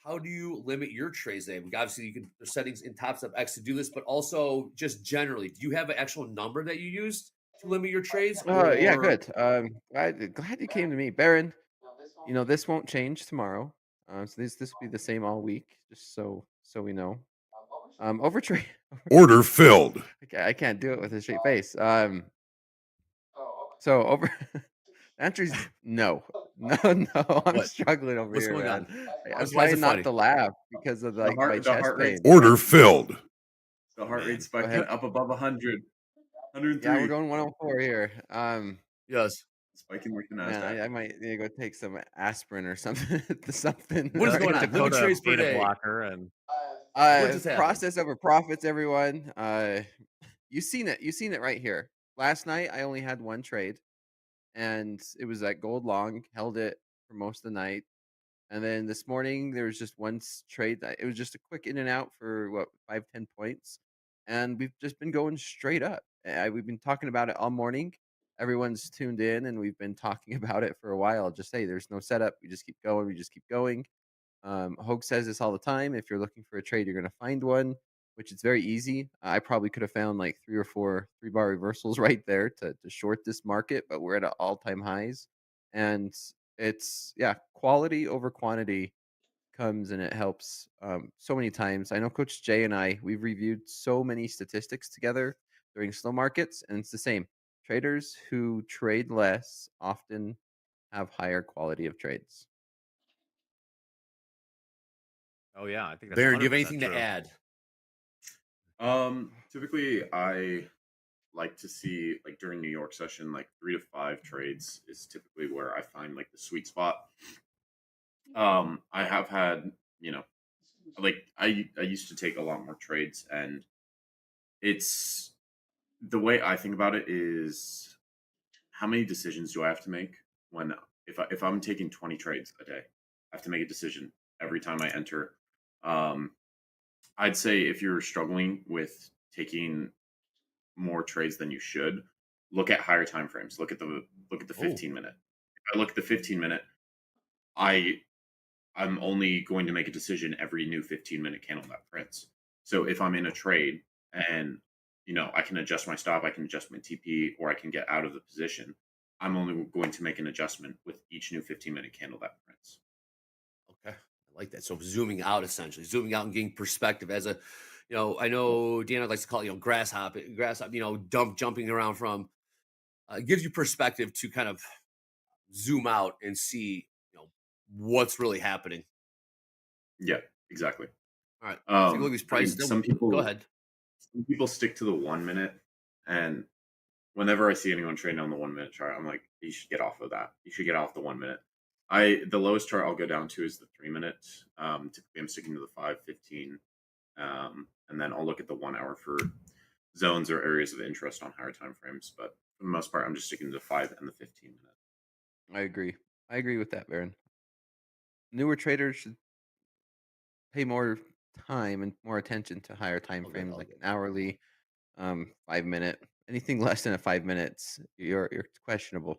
Speaker 1: How do you limit your trades? Then obviously you can there's settings in Top Step X to do this, but also just generally, do you have an actual number that you use to limit your trades,
Speaker 4: Yeah,
Speaker 1: or
Speaker 4: good. Glad you came to me, Baron. This won't change tomorrow. So this will be the same all week, just so we know. Overtrade.
Speaker 2: Order filled.
Speaker 4: Okay, I can't do it with a straight face. So over. The answer is no, no, no. I'm
Speaker 1: what?
Speaker 4: struggling over
Speaker 1: What's
Speaker 4: here,
Speaker 1: going
Speaker 4: man.
Speaker 1: on?
Speaker 4: I'm
Speaker 1: Why is it
Speaker 4: trying not
Speaker 1: funny?
Speaker 4: to laugh because of like my
Speaker 3: The
Speaker 4: chest
Speaker 3: heart rate
Speaker 4: pain.
Speaker 2: Order filled.
Speaker 3: the
Speaker 1: Oh,
Speaker 3: heart rate
Speaker 1: man.
Speaker 4: Go
Speaker 3: spiking
Speaker 4: ahead.
Speaker 3: up above 100,
Speaker 4: Yeah, we're
Speaker 3: 103,
Speaker 4: going 104 here.
Speaker 1: Yes.
Speaker 3: spiking like the
Speaker 4: Man,
Speaker 3: Nasdaq.
Speaker 4: I might need to go take some aspirin or something. Something.
Speaker 1: What is
Speaker 5: Look
Speaker 1: going
Speaker 5: at
Speaker 1: on? Limit
Speaker 5: Dakota
Speaker 1: trades per
Speaker 5: beta
Speaker 1: day.
Speaker 5: blocker, and
Speaker 1: What just happened?
Speaker 4: Process over profits, everyone. You seen it. You seen it right here. Last night I only had one trade, and it was that gold long. Held it for most of the night. And then this morning there was just one trade that it was just a quick in and out for what 5-10 points, and we've just been going straight up. We've been talking about it all morning. Everyone's tuned in, and we've been talking about it for a while. Just hey, there's no setup. We just keep going. We just keep going. Hogue says this all the time. If you're looking for a trade, you're going to find one, which is very easy. I probably could have found like 3 or 4 3-bar reversals right there to short this market, but we're at all-time highs, and it's quality over quantity comes and it helps so many times. I know Coach Jay and we've reviewed so many statistics together during slow markets, and it's the same. Traders who trade less often have higher quality of trades.
Speaker 5: oh yeah, I think that's
Speaker 1: Baron, do you have
Speaker 5: 100%
Speaker 1: anything to
Speaker 5: true.
Speaker 1: add?
Speaker 3: Typically I like to see like during New York session, like 3 to 5 trades is typically where I find like the sweet spot. I have had, like I used to take a lot more trades, and it's the way I think about it is how many decisions do I have to make when if I'm taking 20 trades a day, I have to make a decision every time I enter. Um, I'd say if you're struggling with taking more trades than you should, look at higher time frames. Look at the
Speaker 1: Oh,
Speaker 3: 15 minute. If I look at the 15 minute, I I'm only going to make a decision every new 15-minute candle that prints. So if I'm in a trade and I can adjust my stop, I can adjust my TP, or I can get out of the position, I'm only going to make an adjustment with each new 15-minute candle that prints.
Speaker 1: okay. I like that. So zooming out, essentially, zooming out and getting perspective as a, I know Deanna likes to call it, grasshop, jumping around from, it gives you perspective to kind of zoom out and see, what's really happening.
Speaker 3: Yeah, exactly.
Speaker 1: All right. Let's take a look at these
Speaker 3: I mean,
Speaker 1: prices. Go ahead.
Speaker 3: some people stick to the 1 minute, and whenever I see anyone trading on the 1 minute chart, I'm like, you should get off of that. You should get off the 1 minute. The lowest chart I'll go down to is the 3 minute. Typically, I'm sticking to the 5, 15, and then I'll look at the 1 hour for zones or areas of interest on higher time frames. But for the most part, I'm just sticking to the 5 and the 15 minute.
Speaker 4: I agree. I agree with that, Baron. Newer traders should pay more time and more attention to higher time
Speaker 1: All good.
Speaker 4: frames,
Speaker 1: All
Speaker 4: like
Speaker 1: good.
Speaker 4: an hourly, 5 minute. Anything less than 5 minutes, you're questionable.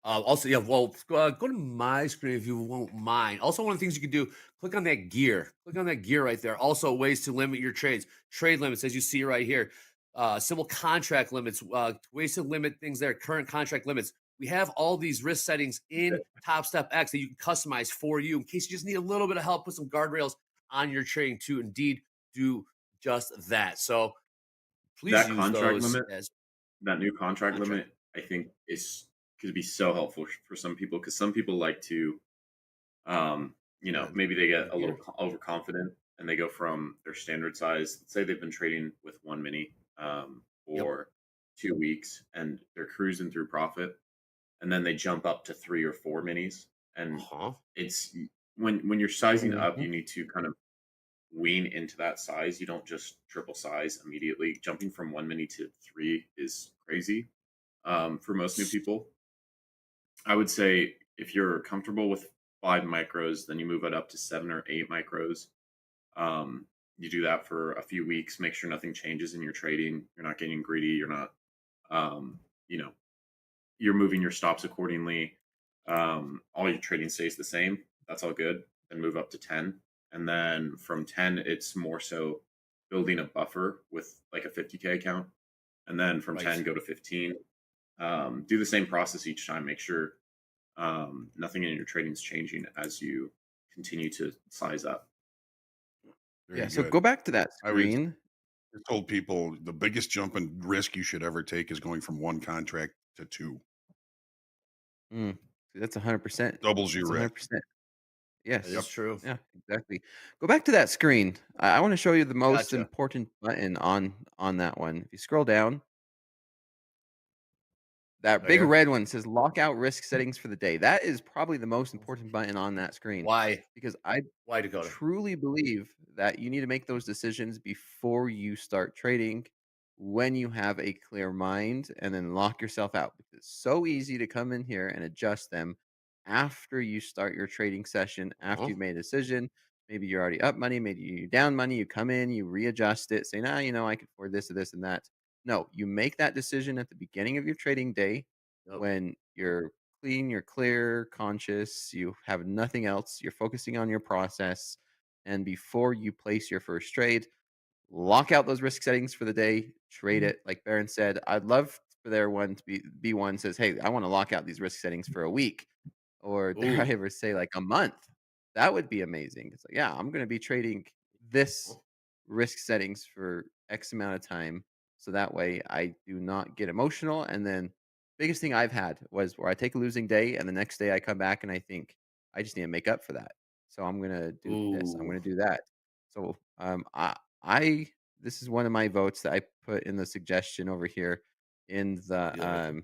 Speaker 1: Also, yeah, well, go to my screen if you won't mind. Also, one of the things you can do, click on that gear. Click on that gear right there. Also, ways to limit your trades. Trade limits, as you see right here. Simple contract limits, ways to limit things there. Current contract limits. We have all these risk settings in Top Step X that you can customize for you in case you just need a little bit of help. Put some guardrails on your trading to indeed do just that. So please
Speaker 3: That
Speaker 1: use
Speaker 3: contract
Speaker 1: those
Speaker 3: limit,
Speaker 1: as
Speaker 3: that new contract
Speaker 1: contract.
Speaker 3: limit, I think is could be so helpful for some people, because some people like to maybe they get a little
Speaker 1: Here.
Speaker 3: overconfident and they go from their standard size. Let's say they've been trading with one mini
Speaker 1: Yep.
Speaker 3: for 2 weeks, and they're cruising through profit, and then they jump up to 3 or 4 minis. And
Speaker 1: Uh-huh.
Speaker 3: it's when you're sizing up,
Speaker 4: Mhm.
Speaker 3: you need to kind of wean into that size. You don't just triple size immediately. Jumping from 1 mini to 3 is crazy for most new people. I would say if you're comfortable with 5 micros, then you move it up to 7 or 8 micros. Um, you do that for a few weeks. Make sure nothing changes in your trading. You're not getting greedy. You're not, um, you know, you're moving your stops accordingly. All your trading stays the same. That's all good. Then move up to 10. And then from 10, it's more so building a buffer with like a 50K account. And then from
Speaker 1: Right.
Speaker 3: 10, go to 15. Do the same process each time. Make sure nothing in your trading is changing as you continue to size up.
Speaker 2: Very
Speaker 4: Yeah. So
Speaker 2: good.
Speaker 4: go back to that
Speaker 2: I always
Speaker 4: screen.
Speaker 2: told people the biggest jump in risk you should ever take is going from one contract to two.
Speaker 4: Mm, that's 100%.
Speaker 2: Doubles your
Speaker 4: That's
Speaker 2: risk.
Speaker 4: 100%.
Speaker 1: That
Speaker 4: Yes.
Speaker 1: is true.
Speaker 4: Yeah, exactly. Go back to that screen. I want to show you the most
Speaker 1: Gotcha.
Speaker 4: important button on that one. If you scroll down, that
Speaker 1: Right
Speaker 4: big
Speaker 1: here.
Speaker 4: red one says lock out risk settings for the day. That is probably the most important button on that screen
Speaker 1: Why?
Speaker 4: because I
Speaker 1: Why, Dakota?
Speaker 4: truly believe that you need to make those decisions before you start trading when you have a clear mind and then lock yourself out because it's so easy to come in here and adjust them after you start your trading session, after
Speaker 1: Uh-huh.
Speaker 4: you've made a decision. Maybe you're already up money, maybe you're down money, you come in, you readjust it, say, nah, I can afford this or this and that. No, you make that decision at the beginning of your trading day
Speaker 1: Yep.
Speaker 4: when you're clean, you're clear, conscious, you have nothing else, you're focusing on your process. And before you place your first trade, lock out those risk settings for the day, trade it. Like Baron said, I'd love for their one to be one says, hey, I want to lock out these risk settings for a week. Or dare I
Speaker 1: Ooh.
Speaker 4: ever say like a month? That would be amazing. It's like, yeah, I'm going to be trading this
Speaker 1: Oh,
Speaker 4: risk settings for X amount of time. So that way I do not get emotional. And then biggest thing I've had was where I take a losing day and the next day I come back and I think I just need to make up for that. So I'm gonna do this. I'm
Speaker 1: ooh.
Speaker 4: gonna do that. So I this is one of my votes that I put in the suggestion over here in
Speaker 1: Yeah, okay.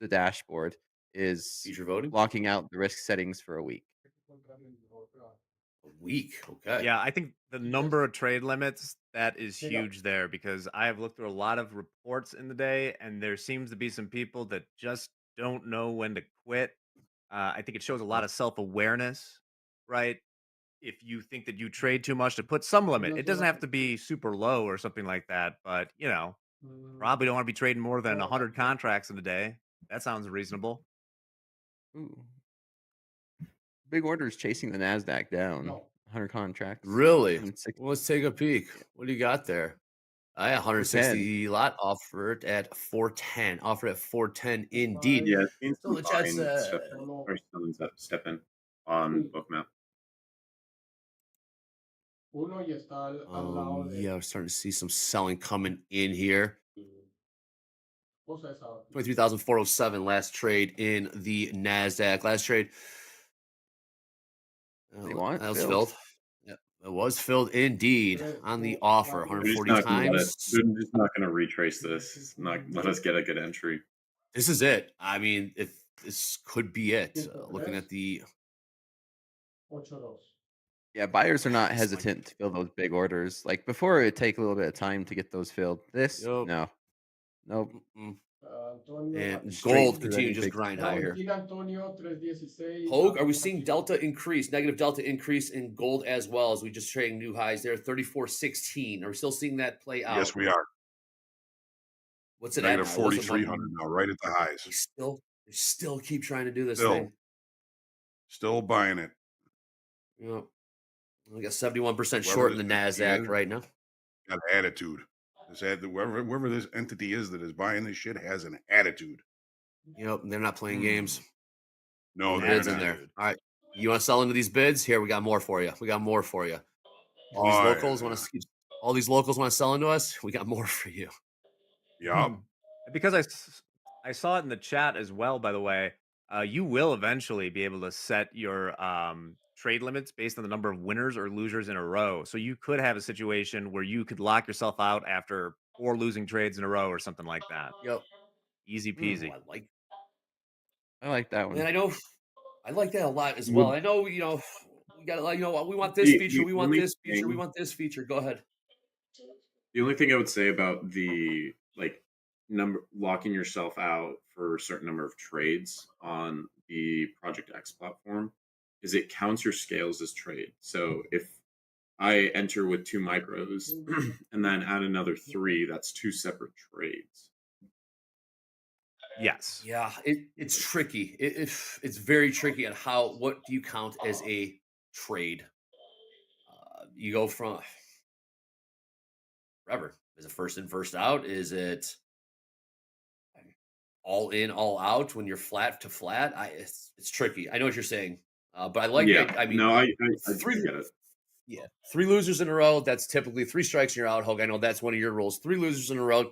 Speaker 4: the dashboard is
Speaker 1: Future voting?
Speaker 4: locking out the risk settings for a week.
Speaker 1: A week. Okay.
Speaker 5: Yeah, I think the number of trade limits that is huge there because I have looked through a lot of reports in the day, and there seems to be some people that just don't know when to quit. I think it shows a lot
Speaker 1: Uh-huh.
Speaker 5: of self awareness, right? If you think that you trade too much, to put some limit. It doesn't have to be super low or something like that, but probably don't want to be trading more than 100 contracts in a day. That sounds reasonable.
Speaker 4: Ooh. Big orders chasing the Nasdaq down. 100 contracts.
Speaker 1: Really?
Speaker 4: 160.
Speaker 1: Well, let's take a peek.
Speaker 4: Yeah.
Speaker 1: What do you got there? I
Speaker 4: 410.
Speaker 1: 160 lot offered at 410. Offered at 410 indeed.
Speaker 3: Yeah, seeing
Speaker 1: So
Speaker 3: some
Speaker 1: the chat's
Speaker 3: buying step in or selling step in on bookmap.
Speaker 1: yeah, we're starting to see some selling coming in here. 23,407 last trade in the Nasdaq. Last trade
Speaker 4: They want
Speaker 1: that was
Speaker 4: filled.
Speaker 1: filled. Yeah, it was filled indeed on the offer.
Speaker 3: We're just
Speaker 1: 140
Speaker 3: not gonna let it.
Speaker 1: times.
Speaker 3: We're just not gonna retrace this. It's not let us get a good entry.
Speaker 1: This is it. I mean, if this could be it. Looking at the
Speaker 4: Yeah, buyers are not
Speaker 1: it's like,
Speaker 4: hesitant to fill those big orders. Like before, it would take a little bit of time to get those filled. This,
Speaker 1: yep.
Speaker 4: no, nope,
Speaker 1: Mm-mm. And
Speaker 4: straight
Speaker 1: gold
Speaker 4: through
Speaker 1: continue
Speaker 4: any
Speaker 1: to just
Speaker 4: big
Speaker 1: grind
Speaker 4: supply.
Speaker 1: higher. Hogue, are we seeing delta increase, negative delta increase in gold as well as we just trading new highs there, 34.16? Are we still seeing that play out?
Speaker 2: Yes, we are.
Speaker 1: What's it at
Speaker 2: Negative
Speaker 1: now? What's it
Speaker 2: 4,300 now, right at the highs.
Speaker 1: they still keep trying to do this
Speaker 2: Still,
Speaker 1: thing.
Speaker 2: still buying it.
Speaker 1: Yep. We got 71%
Speaker 2: Whoever
Speaker 1: short in
Speaker 2: this
Speaker 1: the
Speaker 2: entity
Speaker 1: Nasdaq
Speaker 2: is,
Speaker 1: right now.
Speaker 2: got attitude. Whoever this entity is that is buying this shit has an attitude.
Speaker 1: Yep, they're not playing games.
Speaker 2: No,
Speaker 1: The
Speaker 2: they're
Speaker 1: bids in
Speaker 2: not.
Speaker 1: there. All right. You want to sell into these bids? Here, we got more for you. We got more for you. All these
Speaker 2: Oh,
Speaker 1: locals
Speaker 2: yeah.
Speaker 1: want to all these locals want to sell into us. We got more for you.
Speaker 2: Yup.
Speaker 5: Because I saw it in the chat as well, by the way. You will eventually be able to set your trade limits based on the number of winners or losers in a row. So you could have a situation where you could lock yourself out after 4 losing trades in a row or something like that.
Speaker 1: Yep.
Speaker 5: Easy
Speaker 1: Ooh,
Speaker 5: peasy.
Speaker 4: I like that one.
Speaker 1: Man, I know. I like that a lot as well.
Speaker 3: Would
Speaker 1: I know. We got like we want this feature.
Speaker 3: the
Speaker 1: We want
Speaker 3: only
Speaker 1: this feature. We
Speaker 3: thing
Speaker 1: want this feature. Go ahead.
Speaker 3: the only thing I would say about the like number locking yourself out for a certain number of trades on the Project X platform is it counts your scales as trade. So if I enter with 2 micros and then add another 3, that's 2 separate trades.
Speaker 5: Yes.
Speaker 1: Yeah, it's tricky. It's very tricky on what do you count as a trade? You go from forever. Is it first in, first out? Is it all in, all out when you're flat to flat? It's tricky. I know what you're saying, but I like the.
Speaker 3: Yeah.
Speaker 1: I mean,
Speaker 3: No, I
Speaker 1: three.
Speaker 3: get it.
Speaker 1: Yeah, three losers in a row. That's typically three strikes and you're out. Hogue, I know that's one of your rules. Three losers in a row.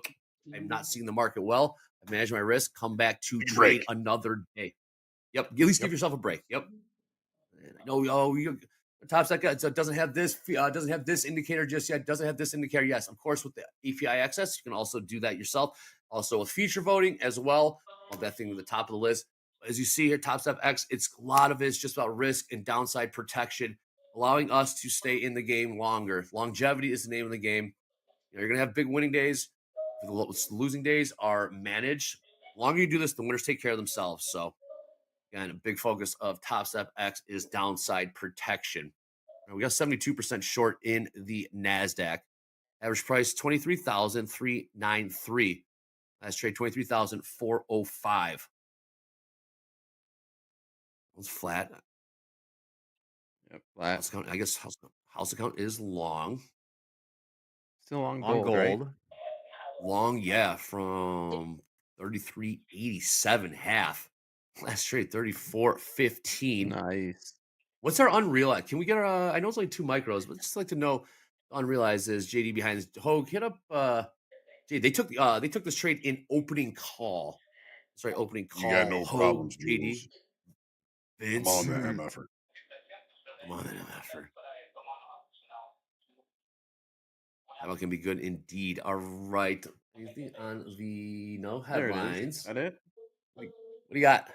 Speaker 1: I'm not seeing the market well. I manage my risk. Come back to trade
Speaker 2: Break.
Speaker 1: another day. Yep. At least give
Speaker 2: Yep.
Speaker 1: yourself a break. Yep. And I know, top sec doesn't have this indicator just yet. Doesn't have this indicator. Yes, of course, with the API access, you can also do that yourself. Also with feature voting as well. Love that thing at the top of the list. As you see here, Top Step X, it's a lot of it's just about risk and downside protection, allowing us to stay in the game longer. Longevity is the name of the game. You're gonna have big winning days. The losing days are managed. The longer you do this, the winners take care of themselves. So again, a big focus of Top Step X is downside protection. We got 72% short in the NASDAQ. Average price 23,393. Last trade 23,405. It's flat.
Speaker 4: Yep, flat.
Speaker 1: House account, I guess house account is long.
Speaker 4: Still on
Speaker 5: On
Speaker 4: gold, right?
Speaker 5: gold.
Speaker 1: Long, yeah, from 33.87 half. Last trade 34.15.
Speaker 4: Nice.
Speaker 1: What's our unrealized? Can we get our? I know it's only 2 micros, but just like to know unrealized is JD behind this. Hogue, hit up. They took this trade in opening call. Sorry, opening
Speaker 2: You got
Speaker 1: call.
Speaker 2: no
Speaker 1: Hogue,
Speaker 2: problems,
Speaker 1: JD,
Speaker 2: Jules. I'm on
Speaker 1: Vince.
Speaker 2: the MFer.
Speaker 1: Come on, MFer. That can be good indeed. All right. Anything on the no
Speaker 4: There it is.
Speaker 1: headlines?
Speaker 4: Is that it?
Speaker 1: What do you got?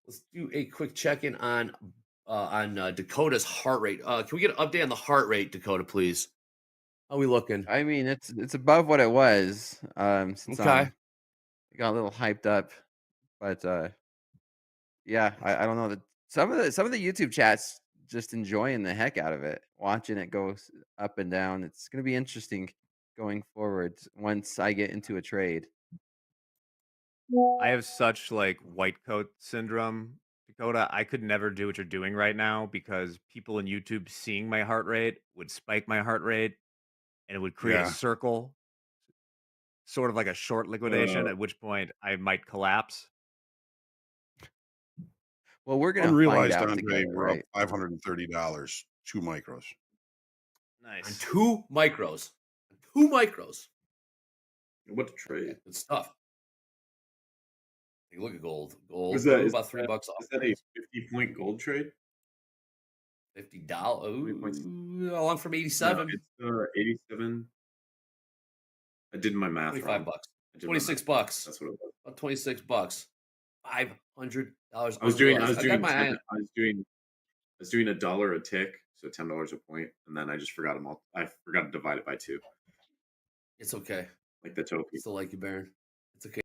Speaker 1: Let's do a quick check-in on Dakota's heart rate. Can we get an update on the heart rate, Dakota, please? How are we looking?
Speaker 4: I mean, it's above what it was. Since
Speaker 1: Okay.
Speaker 4: I got a little hyped up, but yeah, I don't know that some of the YouTube chats just enjoying the heck out of it, watching it go up and down. It's gonna be interesting going forward once I get into a trade.
Speaker 5: I have such like white coat syndrome, Dakota. I could never do what you're doing right now because people in YouTube seeing my heart rate would spike my heart rate and it would create a
Speaker 2: Yeah.
Speaker 5: circle, sort of like a short liquidation, at which point I might collapse.
Speaker 4: Well, we're gonna find
Speaker 2: Unrealized
Speaker 4: out
Speaker 2: on today,
Speaker 4: together,
Speaker 2: we're up
Speaker 4: right?
Speaker 2: $530, 2 micros.
Speaker 1: On
Speaker 5: Nice.
Speaker 1: 2 micros. 2 micros.
Speaker 3: What to trade?
Speaker 1: Okay, good stuff. Take a look at gold. Gold
Speaker 3: Was that
Speaker 1: grew
Speaker 3: is
Speaker 1: about $3 off.
Speaker 3: Is that a 50-point gold trade?
Speaker 1: $50.
Speaker 3: 20 points.
Speaker 1: Ooh, along from
Speaker 3: No,
Speaker 1: 87.
Speaker 3: it's 87. I did my math
Speaker 1: 25
Speaker 3: wrong.
Speaker 1: bucks.
Speaker 3: I did my
Speaker 1: 26
Speaker 3: math.
Speaker 1: bucks.
Speaker 3: That's what it was.
Speaker 1: About 26 bucks. $500
Speaker 3: I was doing
Speaker 1: unrealized. I got my eye on.
Speaker 3: I was doing $1 a tick, so $10 a point, and then I just forgot them all. I forgot to divide it by 2,
Speaker 1: It's okay.
Speaker 3: like the token.
Speaker 1: Still like you, Baron. It's okay.